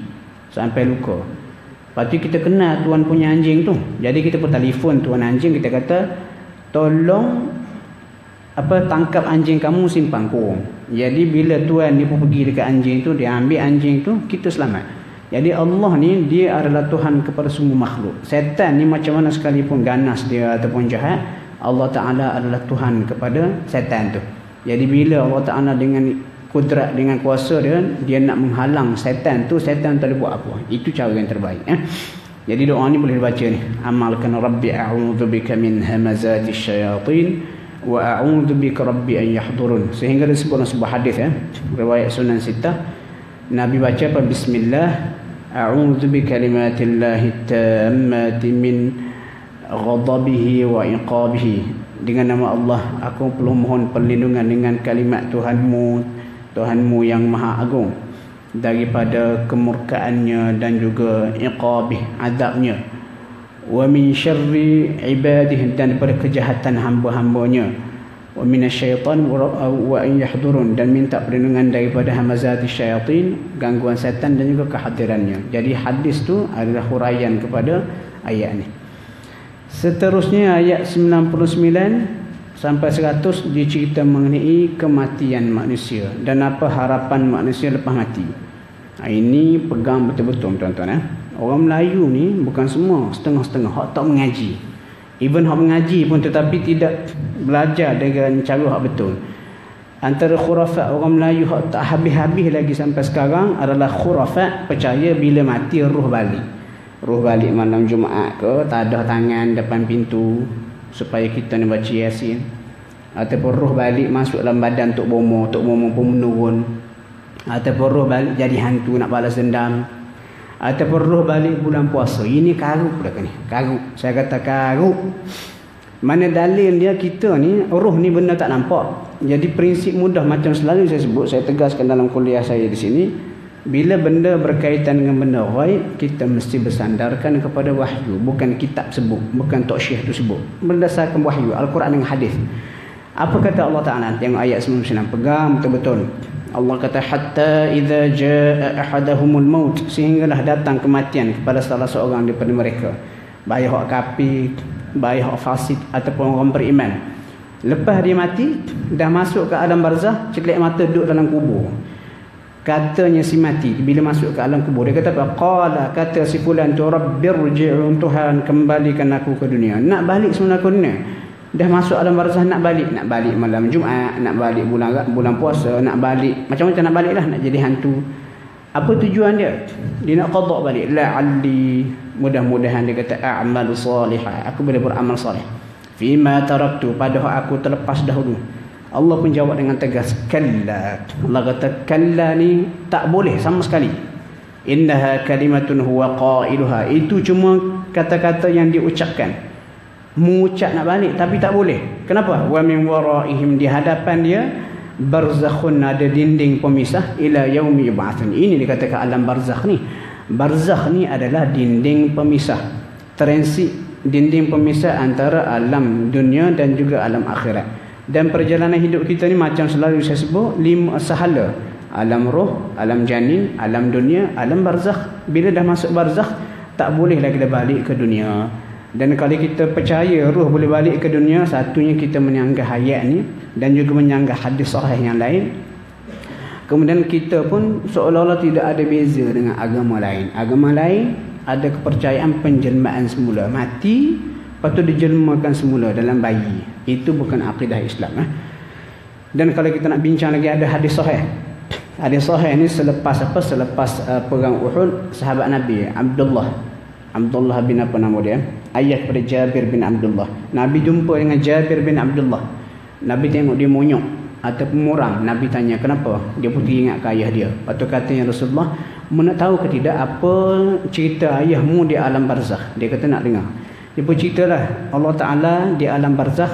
sampai luka. Lepas tu kita kenal tuan punya anjing tu. Jadi kita pun telefon tuan anjing, kita kata, tolong tangkap anjing kamu, simpan kurung. Jadi bila tuan dia pun pergi dekat anjing tu, dia ambil anjing tu, kita selamat. Jadi Allah ni, dia adalah Tuhan kepada semua makhluk. Setan ni macam mana sekalipun ganas dia ataupun jahat, Allah Ta'ala adalah Tuhan kepada setan tu. Jadi bila Allah Ta'ala dengan kudrat, dengan kuasa dia, dia nak menghalang setan tu, setan tak boleh buat apa. Itu cara yang terbaik. Jadi doa ni boleh dibaca ni. Amalkan Rabbi a'udzubika min hamazatis syayatin wa a'udzubika Rabbi an yahdurun. Sehingga disebut dalam sebuah hadis, riwayat Sunan Sittah, Nabi baca apa? Bismillah, a'udzu bikalimatillahi tammati min ghadabihi wa iqabihi. Dengan nama Allah, aku perlu mohon perlindungan dengan kalimat Tuhanmu yang maha agung, daripada kemurkaannya dan juga iqabih, azabnya. Wa min syarri ibadihi, dan daripada kejahatan hamba-hambanya. Wa minasyaitan wa an yahdurun, dan minta perlindungan daripada hamazati syaitan, gangguan setan dan juga kehadirannya. Jadi hadis tu adalah huraian kepada ayat ni. Seterusnya ayat 99 sampai 100 dicerita mengenai kematian manusia dan apa harapan manusia lepas mati. Ini pegang betul-betul tuan-tuan. Orang Melayu ni bukan semua, setengah-setengah hak tak mengaji. Even hak mengaji pun tetapi tidak belajar dengan cara hak betul. Antara khurafat orang Melayu hak tak habis-habis lagi sampai sekarang adalah khurafat percaya bila mati roh balik. Roh balik malam Jumaat ke, tadah tangan depan pintu supaya kita ni baca Yasin. Ataupun roh balik masuk dalam badan Tok Bomo pun menurun. Ataupun roh balik jadi hantu nak balas dendam. Ataupun roh balik bulan puasa. Ini karuk dah kan ni. Karuk. Saya kata karuk. Mana dalil dia, kita ni roh ni benda tak nampak. Jadi prinsip mudah macam selalu saya sebut, saya tegaskan dalam kuliah saya di sini. Bila benda berkaitan dengan benda ghaib, kita mesti bersandarkan kepada wahyu, bukan kitab sebut, bukan tok syekh tu sebut, berdasarkan wahyu Al-Quran dengan hadis. Apa kata Allah Ta'ala? Tengok ayat 99, pegang betul-betul. Allah kata hatta idza jaa ahadahumul maut, sehinggalah datang kematian kepada salah seorang daripada mereka, baik hak kafir, baik hak fasik ataupun orang beriman. Lepas dia mati, dah masuk ke alam barzah, ceklek mata duduk dalam kubur. Katanya si mati bila masuk ke alam kubur, dia kata apa? Qala, kata si fulan tu, rabbirji'un, Tuhan kembalikan aku ke dunia. Nak balik semula ke dunia. Dah masuk alam barzah, nak balik malam Jumaat, nak balik bulan puasa, nak balik macam-macam, nak balik lah, nak jadi hantu. Apa tujuan dia? Dia nak qada balik. La'alli, mudah-mudahan dia kata a'mal salihah, aku boleh beramal salih. Fima taraktu, padahal aku terlepas dahulu. Allah pun jawab dengan tegas, kalla. Allah kata kalla ni tak boleh sama sekali. Innaha kalimatun huwa qailuha, itu cuma kata-kata yang diucapkan. Mengucap nak balik tapi tak boleh. Kenapa? Wa min waraihim, di hadapan dia barzakhun, ada dinding pemisah, ila yaumi yub'atsun. Ini dikatakan alam barzakh ni. Barzakh ni adalah dinding pemisah, transit, dinding pemisah antara alam dunia dan juga alam akhirat. Dan perjalanan hidup kita ni macam selalu saya sebut, 5 sahala: alam roh, alam janin, alam dunia, alam barzakh. Bila dah masuk barzakh, tak boleh lagi dah balik ke dunia. Dan kalau kita percaya roh boleh balik ke dunia, satunya kita menyanggah ayat ni dan juga menyanggah hadis sahih yang lain. Kemudian kita pun seolah-olah tidak ada beza dengan agama lain. Agama lain ada kepercayaan penjelmaan semula, mati lepas tu dijelmakan semula dalam bayi. Itu bukan akidah Islam. Dan kalau kita nak bincang lagi, ada hadis sahih. Hadis sahih ni selepas perang Uhud, sahabat Nabi Abdullah bin apa nama dia, ayah kepada Jabir bin Abdullah. Nabi jumpa dengan Jabir bin Abdullah. Nabi tengok dia monyok ataupun muram. Nabi tanya kenapa? Dia pun teringat ke ayah dia. Lepas tu katanya Rasulullah, nak tahu ke tidak apa cerita ayahmu di alam barzakh? Dia kata nak dengar. Dia pun ceritalah Allah Ta'ala di alam barzakh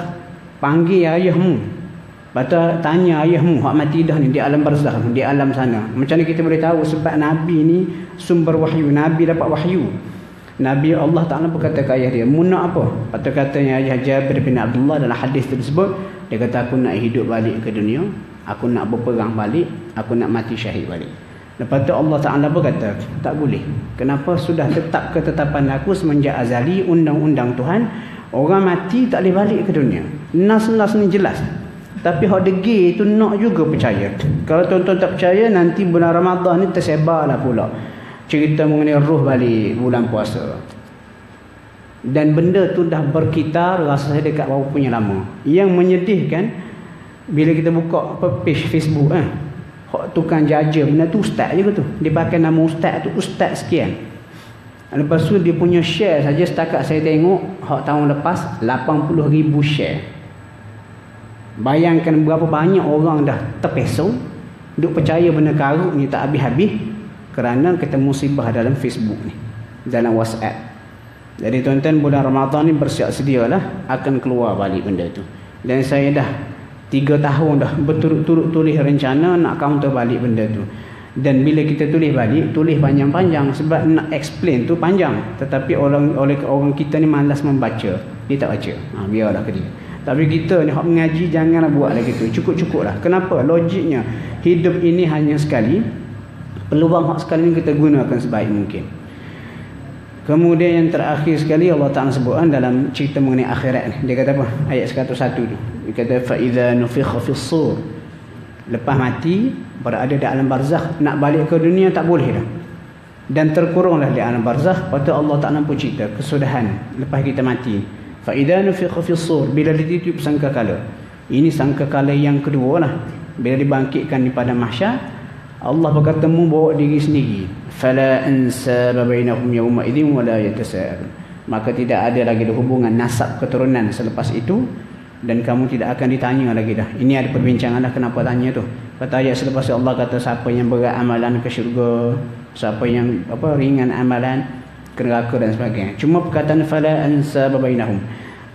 panggil ayahmu. Lepas tu tanya ayahmu hak mati dah ni di alam barzakh, di alam sana. Macam mana kita boleh tahu? Sebab Nabi ni sumber wahyu, Nabi dapat wahyu. Nabi Allah Ta'ala berkata ke ayah dia, mu nak apa? Lepas tu katanya ayah Jabir bin Abdullah dalam hadis tersebut, dia kata aku nak hidup balik ke dunia, aku nak berperang balik, aku nak mati syahid balik. Lepas tu Allah Ta'ala berkata, tak boleh. Kenapa? Sudah tetap ketetapan aku semenjak azali, undang-undang Tuhan, orang mati tak boleh balik ke dunia. Nas-nas ni jelas. Tapi hak degil tu nak juga percaya. Kalau tuan-tuan tak percaya, nanti bulan Ramadan ni tersebarlah pula cerita mengenai roh balik bulan puasa. Dan benda tu dah berkitar, rasa saya dekat berapa punya lama. Yang menyedihkan, bila kita buka page Facebook, hak tukang jaja benda tu ustaz je tu. Dia pakai nama ustaz tu, ustaz sekian. Lepas tu dia punya share saja setakat saya tengok, hak tahun lepas 80,000 share. Bayangkan berapa banyak orang dah terpesong, duk percaya benda karut ni tak habis-habis kerana ketemu musibah dalam Facebook ni, dalam WhatsApp. Jadi tuan-tuan, bulan Ramadan ni bersiap sedialah akan keluar balik benda tu. Dan saya dah 3 tahun dah berturut-turut tulis rencana nak counter balik benda tu. Dan bila kita tulis balik, tulis panjang-panjang sebab nak explain tu panjang. Tetapi orang kita ni malas membaca, dia tak baca. Biarlah ke dia. Tapi kita ni hak mengaji janganlah buat lagi tu. Cukup-cukup lah. Kenapa? Logiknya hidup ini hanya sekali. Peluang hak sekali ni kita gunakan sebaik mungkin. Kemudian yang terakhir sekali Allah Ta'ala sebutkan dalam cerita mengenai akhirat ni. Dia kata apa? Ayat 101 tu. Dia kata فَإِذَا نُفِخَ فِي الصُّورِ, lepas mati berada di alam barzakh, nak balik ke dunia tak boleh dah. Dan terkurunglah di alam barzakh. Lepas tu Allah Ta'ala pun cerita kesudahan lepas kita mati. فَإِذَا نُفِخَ فِي الصُّورِ, bila ditiup sangkakala. Ini sangkakala yang kedua lah. Bila dibangkitkan pada mahsyar, Allah berkata mu bawa diri sendiri. Fala ansaba bainahum yawma idzin wala yatasaalun. Maka tidak ada lagi hubungan nasab keturunan selepas itu, dan kamu tidak akan ditanya lagi dah. Ini ada perbincangan dah kenapa tanya tu. Kata ayat selepas Allah kata siapa yang berat amalan ke syurga, siapa yang ringan amalan ke neraka dan sebagainya. Cuma perkataan fala ansaba bainahum,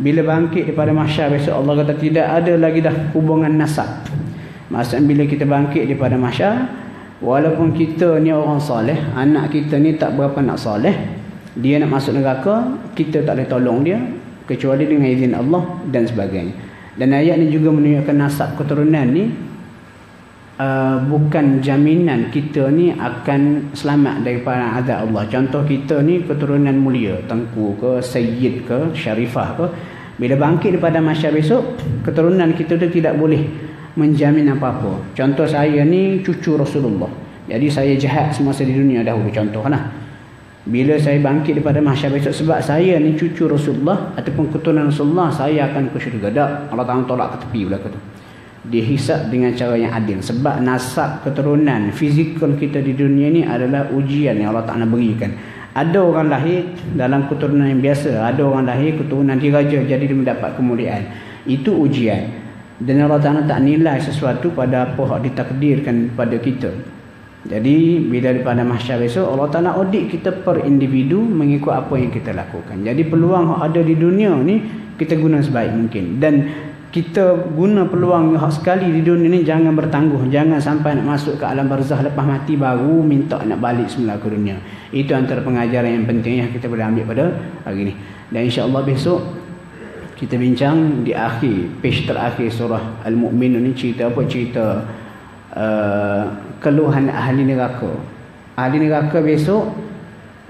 bila bangkit daripada mahsyar besok Allah kata tidak ada lagi dah hubungan nasab. Maksudnya bila kita bangkit daripada mahsyar, Walaupun kita ni orang soleh, anak kita ni tak berapa nak soleh, dia nak masuk neraka, kita tak boleh tolong dia kecuali dengan izin Allah dan sebagainya. Dan ayat ni juga menunjukkan nasab keturunan ni bukan jaminan kita ni akan selamat daripada azab Allah. Contoh kita ni keturunan mulia, tengku ke, sayyid ke, syarifah ke, bila bangkit daripada mahsyar besok, keturunan kita tu tidak boleh menjamin apa-apa. Contoh saya ni cucu Rasulullah, jadi saya jahat semasa di dunia dahulu, contohlah. Bila saya bangkit daripada mahsyar besok, sebab saya ni cucu Rasulullah ataupun keturunan Rasulullah, saya akan ke syurga. Tak, Allah Ta'ala tolak ke tepi belaka tu. Dihisab dengan cara yang adil. Sebab nasab keturunan fizikal kita di dunia ni adalah ujian yang Allah Ta'ala berikan. Ada orang lahir dalam keturunan yang biasa, ada orang lahir keturunan diraja, jadi dia mendapat kemuliaan. Itu ujian. Dan Allah Ta'ala tak nilai sesuatu pada apa yang ditakdirkan pada kita. Jadi bila daripada mahsyar besok, Allah Ta'ala audit kita per individu mengikut apa yang kita lakukan. Jadi peluang yang ada di dunia ni kita guna sebaik mungkin. Dan kita guna peluang yang sekali di dunia ni, jangan bertangguh. Jangan sampai nak masuk ke alam barzah lepas mati baru minta nak balik semula ke dunia. Itu antara pengajaran yang penting yang kita boleh ambil pada hari ni. Dan insya-Allah besok kita bincang di akhir, page terakhir surah Al-Mu'minun ni, cerita apa? Cerita keluhan ahli neraka. Ahli neraka besok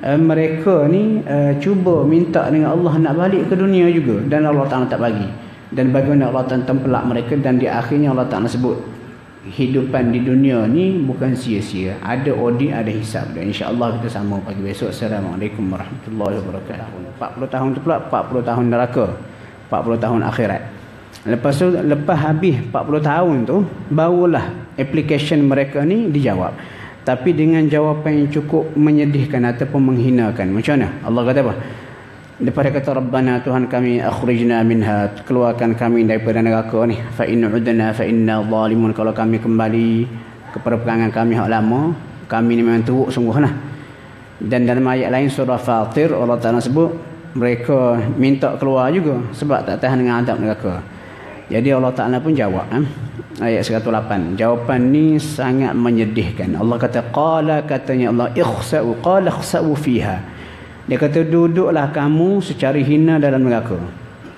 mereka ni cuba minta dengan Allah nak balik ke dunia juga, dan Allah Ta'ala tak bagi. Dan bagaimana Allah Ta'ala tempelak mereka, dan di akhirnya Allah Ta'ala sebut hidupan di dunia ni bukan sia-sia, ada audit, ada hisab. Dan insya-Allah kita sama pagi besok. Assalamualaikum warahmatullahi wabarakatuh. 40 tahun tu pula 40 tahun neraka, 40 tahun akhirat. Lepas tu, lepas habis 40 tahun tu, barulah application mereka ni dijawab. Tapi dengan jawapan yang cukup menyedihkan ataupun menghinakan. Macam mana? Allah kata apa? Daripada kata Rabbana, Tuhan kami, akhrijna minha, keluarkan kami daripada neraka ni. Fa in udna fa inna zalimun, kalau kami kembali kepada perangai kami hak lama, kami ni memang teruk sungguhlah. Dan dalam ayat lain surah Fatir, Allah Ta'ala sebut mereka minta keluar juga sebab tak tahan dengan azab neraka. Jadi Allah Ta'ala pun jawab ayat 108. Jawapan ni sangat menyedihkan. Allah kata, qala, katanya Allah, ikhsa'u, qala ikhsa'u fiha. Dia kata, duduklah kamu secara hina dalam neraka.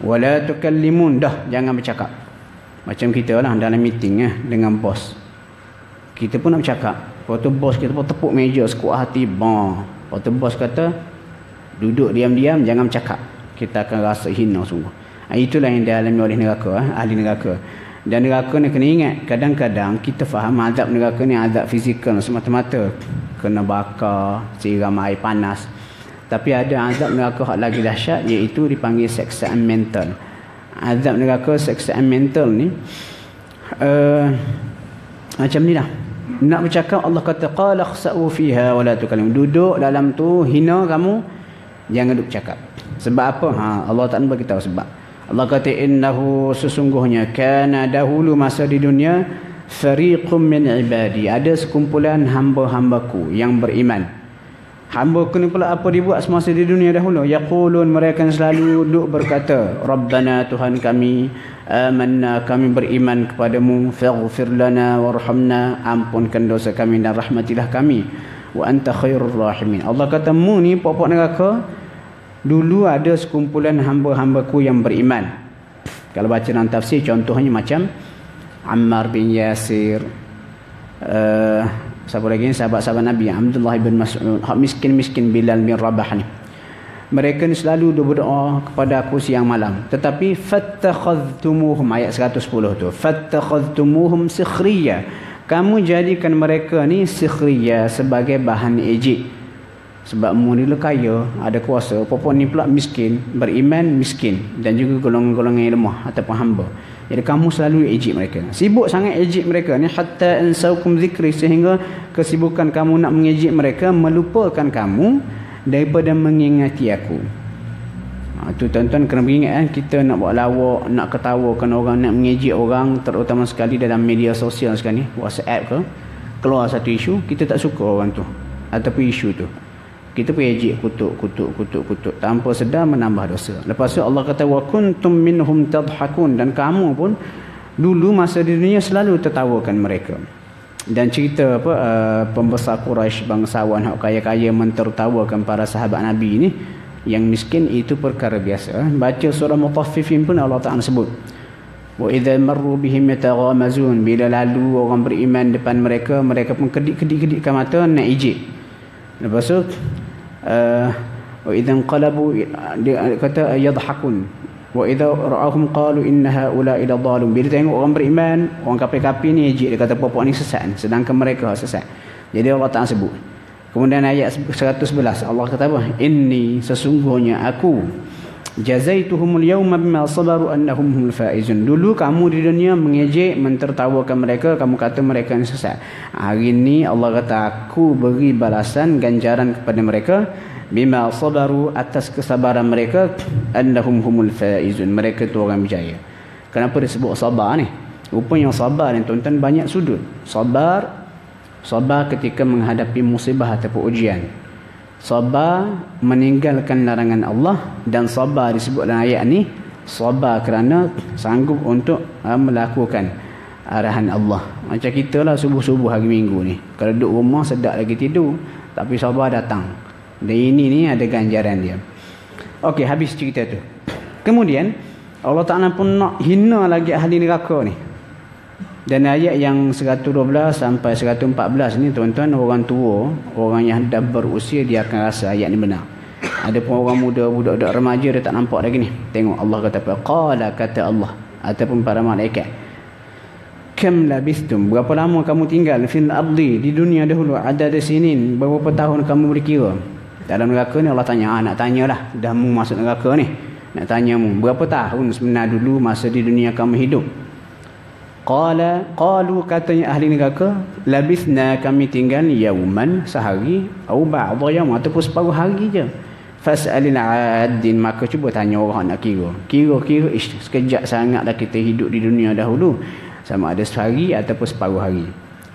Wala tukallimun, dah jangan bercakap. Macam kita lah dalam meeting dengan bos. Kita pun nak bercakap. Lepas tu bos kita pun tepuk meja sekuat hati. Lepas tu bos kata, duduk diam-diam, jangan bercakap. Kita akan rasa hina sungguh. Itulah yang dialami oleh neraka, ahli neraka. Dan neraka ni kena ingat, kadang-kadang kita faham azab neraka ni azab fizikal semata-mata, kena bakar, siram air panas. Tapi ada azab neraka yang lagi dahsyat, iaitu dipanggil seksaan mental. Azab neraka seksaan mental ni macam ni lah. Nak bercakap, Allah kata qala khsa'u fiha wa la tukallim, duduk dalam tu, hina kamu, jangan duduk cakap. Sebab apa? Allah tak nak beritahu sebab. Allah kata, innahu, sesungguhnya, kana dahulu, masa di dunia, fariqum min ibadi, ada sekumpulan hamba-hambaku yang beriman. Hamba ku ni pula apa dibuat semasa di dunia dahulu? Yaqulun, mereka selalu duk berkata, Rabbana, Tuhan kami, amanna, kami beriman kepadamu, faghfir lana warhamna, ampunkan dosa kami dan rahmatilah kami, wa anta khairur rahimin. Allah kata, mu ni pokok neraka, dulu ada sekumpulan hamba-hambaku yang beriman. Kalau baca dalam tafsir, contohnya macam Ammar bin Yasir, siapa lagi, sahabat-sahabat Nabi, Abdullah bin Mas'ud, miskin-miskin Bilal bin Rabah ni. Mereka ni selalu berdoa kepada aku siang malam. Tetapi fattakhadhtumuhum, ayat 110 tu, fattakhadhtumuhum sikhriya, kamu jadikan mereka ni sikhriya, sebagai bahan ejek. Sebab mu ni kaya, ada kuasa, perempuan ni pula miskin, beriman miskin, dan juga golongan-golongan yang lemah ataupun hamba. Jadi kamu selalu ejek mereka. Sibuk sangat ejek mereka ni, hatta ansaukum zikri, sehingga kesibukan kamu nak mengejek mereka melupakan kamu daripada mengingati aku. Tu tuan-tuan kena beringat, kita nak buat lawak, nak ketawakan orang, nak mengejek orang, terutama sekali dalam media sosial sekarang ni, WhatsApp ke, keluar satu isu, kita tak suka orang tu ataupun isu tu, kita pergi ejek, kutuk, tanpa sedar menambah dosa. Lepas tu Allah kata, wa kuntum minhum tadhakun, dan kamu pun dulu masa di dunia selalu tertawakan mereka. Dan cerita pembesar Quraisy, bangsawan hak kaya-kaya mentertawakan para sahabat Nabi ni yang miskin, itu perkara biasa. Baca surah Mutaffifin pun Allah Ta'ala sebut, wa idza marru bihim yataghamazun, bila lalu orang beriman depan mereka, mereka pun kedip-kedipkan mata nak ijik. Lepas tu wa idza qalabu, dia kata yadhakun, wa idza ra'ahum qalu inna haula'i ladhalun, bila tengok orang beriman, orang kafir-kafir ni ejek, dia kata puak-puak ni sesat, sedangkan mereka sesat. Jadi Allah Ta'ala sebut. Kemudian ayat 111 Allah kata apa? Inni, sesungguhnya aku, jazaituhumul yawma bima sabaru annahum humul faizun. Dulu kamu di dunia mengejek, mentertawakan mereka, kamu kata mereka yang sesat. Hari ini Allah kata aku beri balasan ganjaran kepada mereka bima sabaru, atas kesabaran mereka, annahum humul faizun, mereka tu orang berjaya. Kenapa disebut sabar ni? Rupanya sabar ni tuan-tuan banyak sudut. Sabar ketika menghadapi musibah ataupun ujian. Sabar meninggalkan larangan Allah, dan sabar disebut dalam ayat ni sabar kerana sanggup untuk melakukan arahan Allah. Macam kita lah subuh-subuh hari Minggu ni, kalau duduk rumah sedap lagi tidur, tapi sabar datang. Dan ini ni ada ganjaran dia. Okey, habis cerita tu. Kemudian Allah Ta'ala pun nak hina lagi ahli neraka ni. Dan ayat yang 112 sampai 114 ni tuan-tuan, orang tua, orang yang dah berusia, dia akan rasa ayat ni benar. Ada pun orang muda, budak-budak remaja, dia tak nampak lagi ni. Tengok Allah kata apa? Qala, kata Allah ataupun para malaikat, kam labistum, berapa lama kamu tinggal fil ardi, di dunia dahulu, adad sinin, berapa tahun kamu berkira. Dalam neraka ni Allah tanya, nak tanyalah, dah mu masuk neraka ni, nak tanya mu berapa tahun sebenar dulu masa di dunia kamu hidup. Qalu, katanya ahli neraka, labisna, kami tinggal yauman, sehari, au ba'dha yaum, ataupun separuh hari je. Fas'alil 'adin, maka cuba tanya orang nak kira. Kira-kira sekejap sangatlah kita hidup di dunia dahulu, sama ada sehari ataupun separuh hari.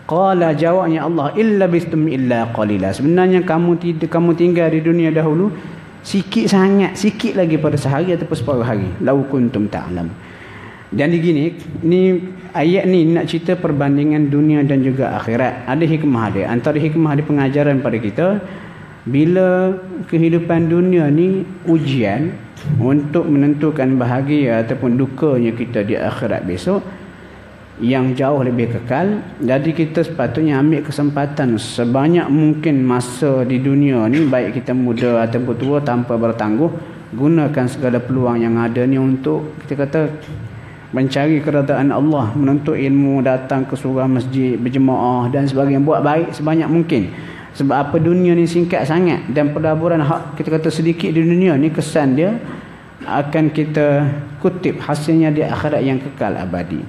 Qala, jawabnya Allah, illa bistum illa qalila, sebenarnya kamu tinggal di dunia dahulu sikit sangat, sikit lagi pada sehari ataupun separuh hari. Lau kuntum ta'lam. Dan begini, ni ayat ni nak cerita perbandingan dunia dan juga akhirat. Ada hikmah dia. Antara hikmah dia pengajaran pada kita, bila kehidupan dunia ni ujian untuk menentukan bahagia ataupun dukanya kita di akhirat besok yang jauh lebih kekal. Jadi kita sepatutnya ambil kesempatan sebanyak mungkin masa di dunia ni, baik kita muda ataupun tua, tanpa bertangguh. Gunakan segala peluang yang ada ni untuk kita kata mencari keredaan Allah, menuntut ilmu, datang ke surau masjid, berjemaah dan sebagainya. Buat baik sebanyak mungkin. Sebab apa, dunia ni singkat sangat, dan pelaburan hak kita kata sedikit di dunia ni, kesan dia akan kita kutip hasilnya di akhirat yang kekal abadi.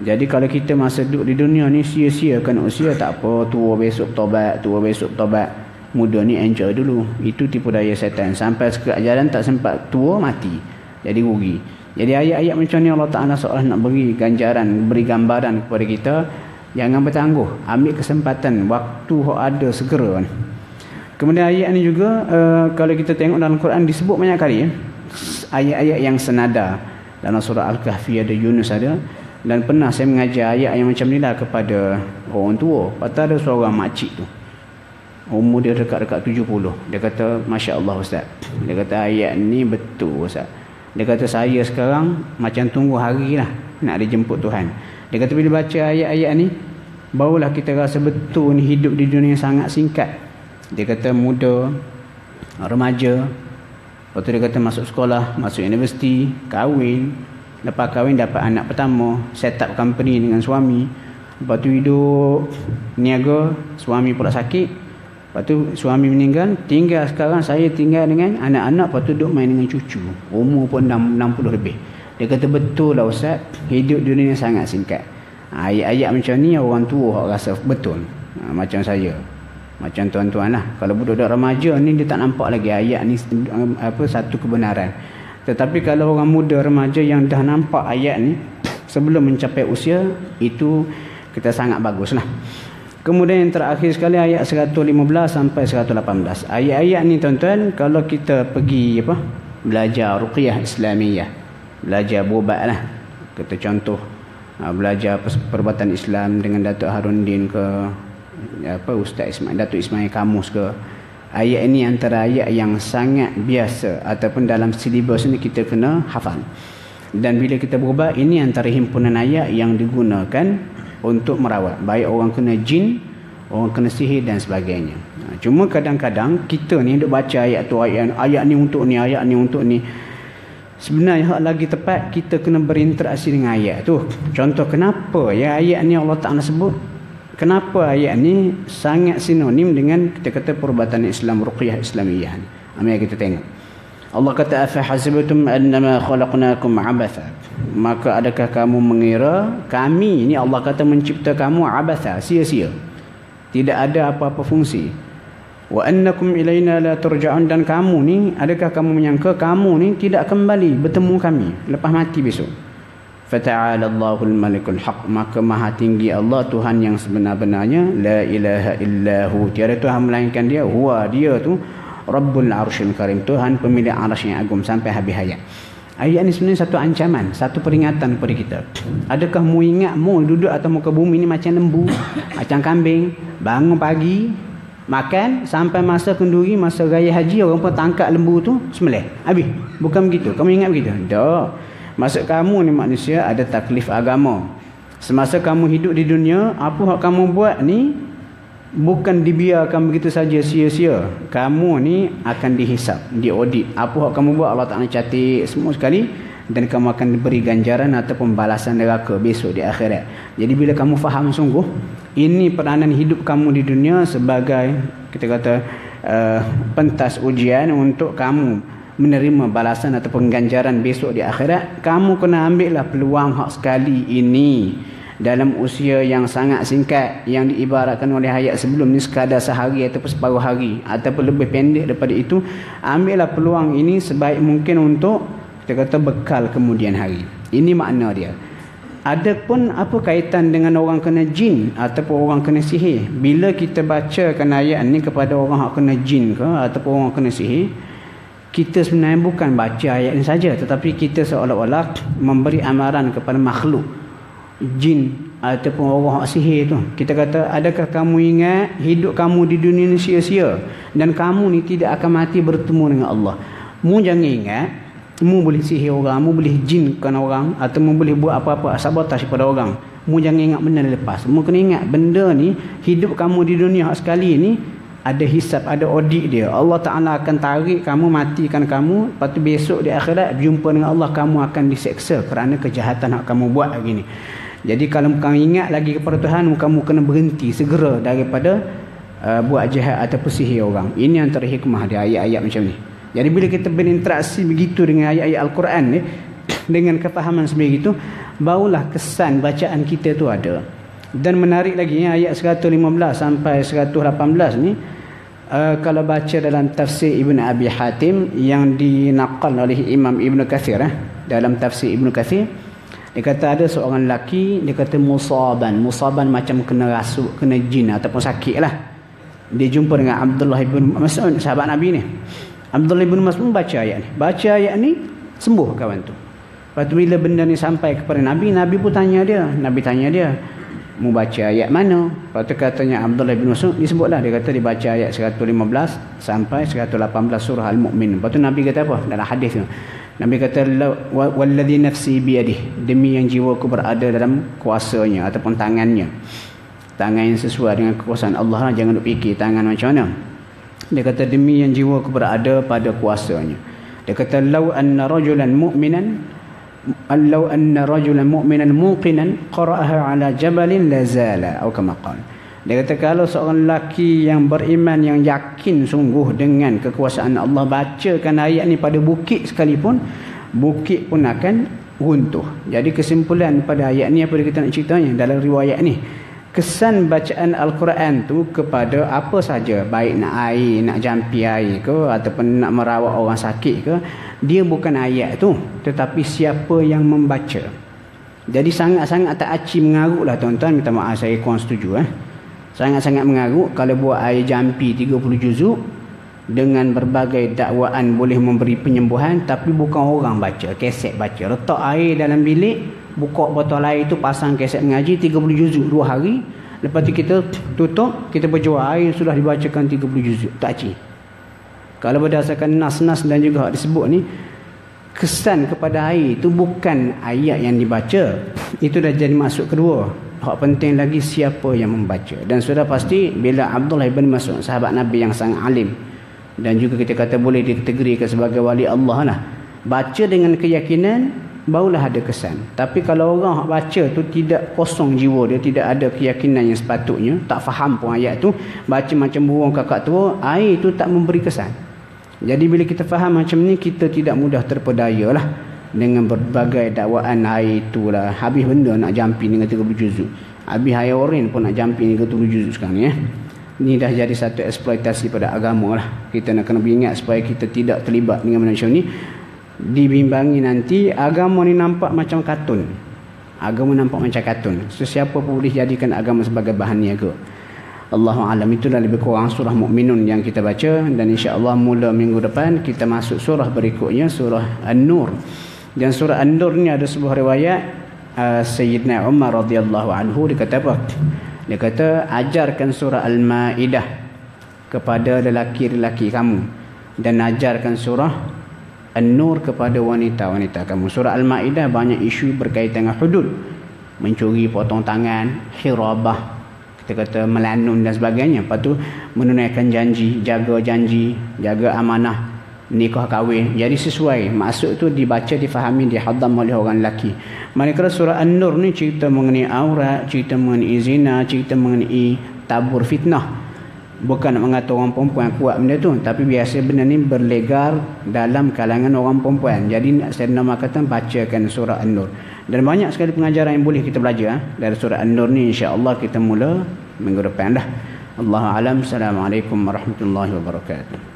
Jadi kalau kita masa duduk di dunia ni sia-siakan usia, tak apa, tua besok tobat, muda ni enjoy dulu. Itu tipu daya setan. Sampai sekejap tak sempat, tua mati, jadi rugi. Jadi ayat-ayat macam ni Allah Ta'ala seolah nak beri ganjaran, beri gambaran kepada kita, jangan bertangguh, ambil kesempatan, waktu yang ada segera. Kemudian ayat ni juga kalau kita tengok dalam Quran disebut banyak kali ayat-ayat yang senada. Dalam surah Al-Kahfi ada, Yunus ada. Dan pernah saya mengajar ayat yang macam ni lah kepada orang tua. Patut ada seorang makcik tu, umur dia dekat-dekat 70. Dia kata, Masya Allah Ustaz, dia kata ayat ni betul Ustaz. Dia kata saya sekarang macam tunggu hari lah nak dijemput Tuhan. Dia kata bila baca ayat-ayat ni, barulah kita rasa betul ni hidup di dunia sangat singkat. Dia kata muda, remaja, lepas tu dia kata masuk sekolah, masuk universiti, kahwin, lepas kahwin dapat anak pertama, set up company dengan suami, lepas tu hidup niaga, suami pula sakit, lepas tu suami meninggal, tinggal sekarang saya tinggal dengan anak-anak, lepas tu duduk main dengan cucu, umur pun 60 lebih. Dia kata betul lah Ustaz, hidup dunia sangat singkat. Ayat-ayat macam ni orang tua rasa betul, macam saya, macam tuan-tuan lah. Kalau budak-budak remaja ni dia tak nampak lagi ayat ni satu kebenaran. Tetapi kalau orang muda remaja yang dah nampak ayat ni sebelum mencapai usia, itu kita sangat bagus lah. Kemudian yang terakhir sekali ayat 115 sampai 118. Ayat-ayat ni tuan-tuan, kalau kita pergi belajar ruqyah Islamiyah, belajar berubat lah, kita contoh belajar perubatan Islam dengan Datuk Haruddin ke Ustaz Datuk Ismail Kamus ke, ayat ini antara ayat yang sangat biasa ataupun dalam silibus ni kita kena hafal. Dan bila kita berubah, ini antara himpunan ayat yang digunakan untuk merawat, baik orang kena jin, orang kena sihir dan sebagainya. Cuma kadang-kadang kita ni duk baca ayat tu, ayat ni untuk ni, ayat ni untuk ni. Sebenarnya hak lagi tepat kita kena berinteraksi dengan ayat tu. Contoh, kenapa ya ayat ni Allah Ta'ala sebut, kenapa ayat ni sangat sinonim dengan kita kata perubatan Islam, ruqyah Islamiyah ni. Mari kita tengok. Allah kata, afa hasibtum annama khalaqnakum abatha, maka adakah kamu mengira kami ni, Allah kata, mencipta kamu abatha, sia-sia, tidak ada apa-apa fungsi. Wa annakum ilaina la turja'un, dan kamu ni, adakah kamu menyangka kamu ni tidak kembali bertemu kami lepas mati besok. Fata'ala Allahul Malikul Haq, maka maha tinggi Allah, Tuhan yang sebenar-benarnya. La ilaha illahu, tiada Tuhan melainkan dia. Huwa, dia tu Rabbul Arsyil Karim, Tuhan pemilik arasy yang agung, sampai habis ayat. Ayat ni sebenarnya satu ancaman, satu peringatan kepada kita. Adakah mu ingat mu duduk atas muka bumi ni macam lembu, macam kambing, bangun pagi, makan sampai masa kenduri, masa raya haji, orang pun tangkap lembu tu sembelih, habis? Bukan begitu. Kamu ingat begitu? Tak. Maksud kamu ni manusia ada taklif agama. Semasa kamu hidup di dunia, apa yang kamu buat ni bukan dibiarkan begitu saja sia-sia. Kamu ni akan dihisap, diaudit. Apa yang kamu buat Allah Ta'ala catat semua sekali, dan kamu akan diberi ganjaran ataupun balasan neraka besok di akhirat. Jadi bila kamu faham sungguh ini peranan hidup kamu di dunia sebagai kita kata pentas ujian untuk kamu menerima balasan ataupun ganjaran besok di akhirat, kamu kena ambillah peluang hak sekali ini dalam usia yang sangat singkat, yang diibaratkan oleh ayat sebelum ni sekadar sehari ataupun separuh hari ataupun lebih pendek daripada itu. Ambillah peluang ini sebaik mungkin untuk kita kata bekal kemudian hari. Ini makna dia. Adapun apa kaitan dengan orang kena jin ataupun orang kena sihir, bila kita bacakan ayat ni kepada orang yang kena jin ke ataupun orang kena sihir, kita sebenarnya bukan baca ayat ini saja, tetapi kita seolah-olah memberi amaran kepada makhluk jin ataupun orang sihir tu. Kita kata, adakah kamu ingat hidup kamu di dunia ni sia-sia dan kamu ni tidak akan mati bertemu dengan Allah. Mu jangan ingat mu boleh sihir orang, mu boleh jinkan orang, atau mu boleh buat apa-apa sabotaj pada orang. Mu jangan ingat benda lepas. Mu kena ingat benda ni, hidup kamu di dunia sekali ni ada hisap, ada audit dia. Allah Ta'ala akan tarik kamu, matikan kamu, lepas tu besok di akhirat berjumpa dengan Allah, kamu akan diseksa kerana kejahatan yang kamu buat hari ni. Jadi kalau kamu ingat lagi kepada Tuhan, kamu kena berhenti segera daripada buat jahat ataupun sihir orang. Ini antara hikmah dia ayat-ayat macam ni. Jadi bila kita berinteraksi begitu dengan ayat-ayat Al-Quran ni, dengan kefahaman sebegitu, barulah kesan bacaan kita tu ada. Dan menarik lagi ayat 115 sampai 118 ni, kalau baca dalam tafsir Ibn Abi Hatim yang dinaqal oleh Imam Ibn Kathir, dalam tafsir Ibn Kathir, dia kata ada seorang lelaki, dia kata musaban macam kena rasuk, kena jin ataupun sakit lah. Dia jumpa dengan Abdullah ibn Mas'ud, sahabat Nabi ni. Abdullah ibn Mas'ud baca ayat ni, sembuh kawan tu. Lepas tu bila benda ni sampai kepada Nabi, Nabi pun tanya dia, mu baca ayat mana? Lepas tu katanya Abdullah ibn Mas'ud, disebutlah, dia kata dia baca ayat 115 sampai 118 surah Al-Mu'min. Lepas tu Nabi kata apa dalam hadis tu? Nabi kata, walladhi nafsi biyadih, demi yang jiwaku berada dalam kuasanya ataupun tangannya. Tangan yang sesuai dengan kekuasaan Allah, jangan duk fikir tangan macam mana. Dia kata, demi yang jiwaku berada pada kuasanya. Dia kata, law anna rajulan mu'minan muqinan qara'aha ala jabalin lazala, atau kama qala. Dia kata, kalau seorang lelaki yang beriman, yang yakin sungguh dengan kekuasaan Allah, bacakan ayat ni pada bukit sekalipun, bukit pun akan runtuh. Jadi kesimpulan pada ayat ni, apa dia kita nak ceritanya dalam riwayat ni, kesan bacaan Al-Quran tu kepada apa saja, baik nak air, nak jampi air ke, ataupun nak merawat orang sakit ke, dia bukan ayat tu, tetapi siapa yang membaca. Jadi sangat-sangat tak aci mengarut lah tuan-tuan. Minta maaf saya kurang setuju. Sangat-sangat mengarut kalau buat air jampi 30 juzuk dengan berbagai dakwaan boleh memberi penyembuhan, tapi bukan orang baca, keset baca. Letak air dalam bilik, buka botol air tu, pasang kaset mengaji 30 juzuk 2 hari. Lepas tu kita tutup, kita berjual air sudah dibacakan 30 juzuk. Tak cik. Kalau berdasarkan nas-nas dan juga disebut ni, kesan kepada air itu bukan ayat yang dibaca. Itu dah jadi maksud kedua. Hak penting lagi siapa yang membaca. Dan sudah pasti bila Abdullah bin Mas'ud, sahabat Nabi yang sangat alim, dan juga kita kata boleh dikategorikan sebagai wali Allah lah, baca dengan keyakinan, barulah ada kesan. Tapi kalau orang baca tu tidak, kosong jiwa dia, tidak ada keyakinan yang sepatutnya, tak faham pun ayat tu, baca macam burung kakak tua, air tu tak memberi kesan. Jadi bila kita faham macam ni, kita tidak mudah terpedaya lah dengan berbagai dakwaan air itulah. Habis benda nak jampi dengan 30 juzuk. Habis air oren pun nak jampi dengan 30 juzuk sekarang ni. Ini dah jadi satu eksploitasi pada agama lah. Kita nak kena ingat supaya kita tidak terlibat dengan benda macam ni. Dibimbangi nanti agama ni nampak macam kartun. Agama nampak macam kartun. So siapa pun boleh jadikan agama sebagai bahan niaga. Allahu a'lam. Itulah lebih kurang surah Mukminun yang kita baca, dan insya-Allah mula minggu depan kita masuk surah berikutnya, surah An-Nur. Dan surah An-Nur ni ada sebuah riwayat Sayyidina Umar radhiyallahu anhu, dia kata apa? Dia kata, ajarkan surah Al-Maidah kepada lelaki-lelaki kamu, dan ajarkan surah An-Nur kepada wanita-wanita kamu. Surah Al-Maidah banyak isu berkaitan dengan hudud, mencuri, potong tangan, hirabah, kita kata melanun dan sebagainya. Lepas tu menunaikan janji, jaga amanah, nikah kahwin. Jadi sesuai maksud tu dibaca, difahami, dihadam oleh orang lelaki. Manakala surah An-Nur ni cerita mengenai aurat, cerita mengenai zina, cerita mengenai tabur fitnah. Bukan nak mengata orang perempuan kuat benda tu, tapi biasa benda ni berlegar dalam kalangan orang perempuan. Jadi saya nak kata bacakan surah An-Nur. Dan banyak sekali pengajaran yang boleh kita belajar dari surah An-Nur ni. Insya-Allah kita mula minggu depan dah. Allahu a'lam. Assalamualaikum warahmatullahi wabarakatuh.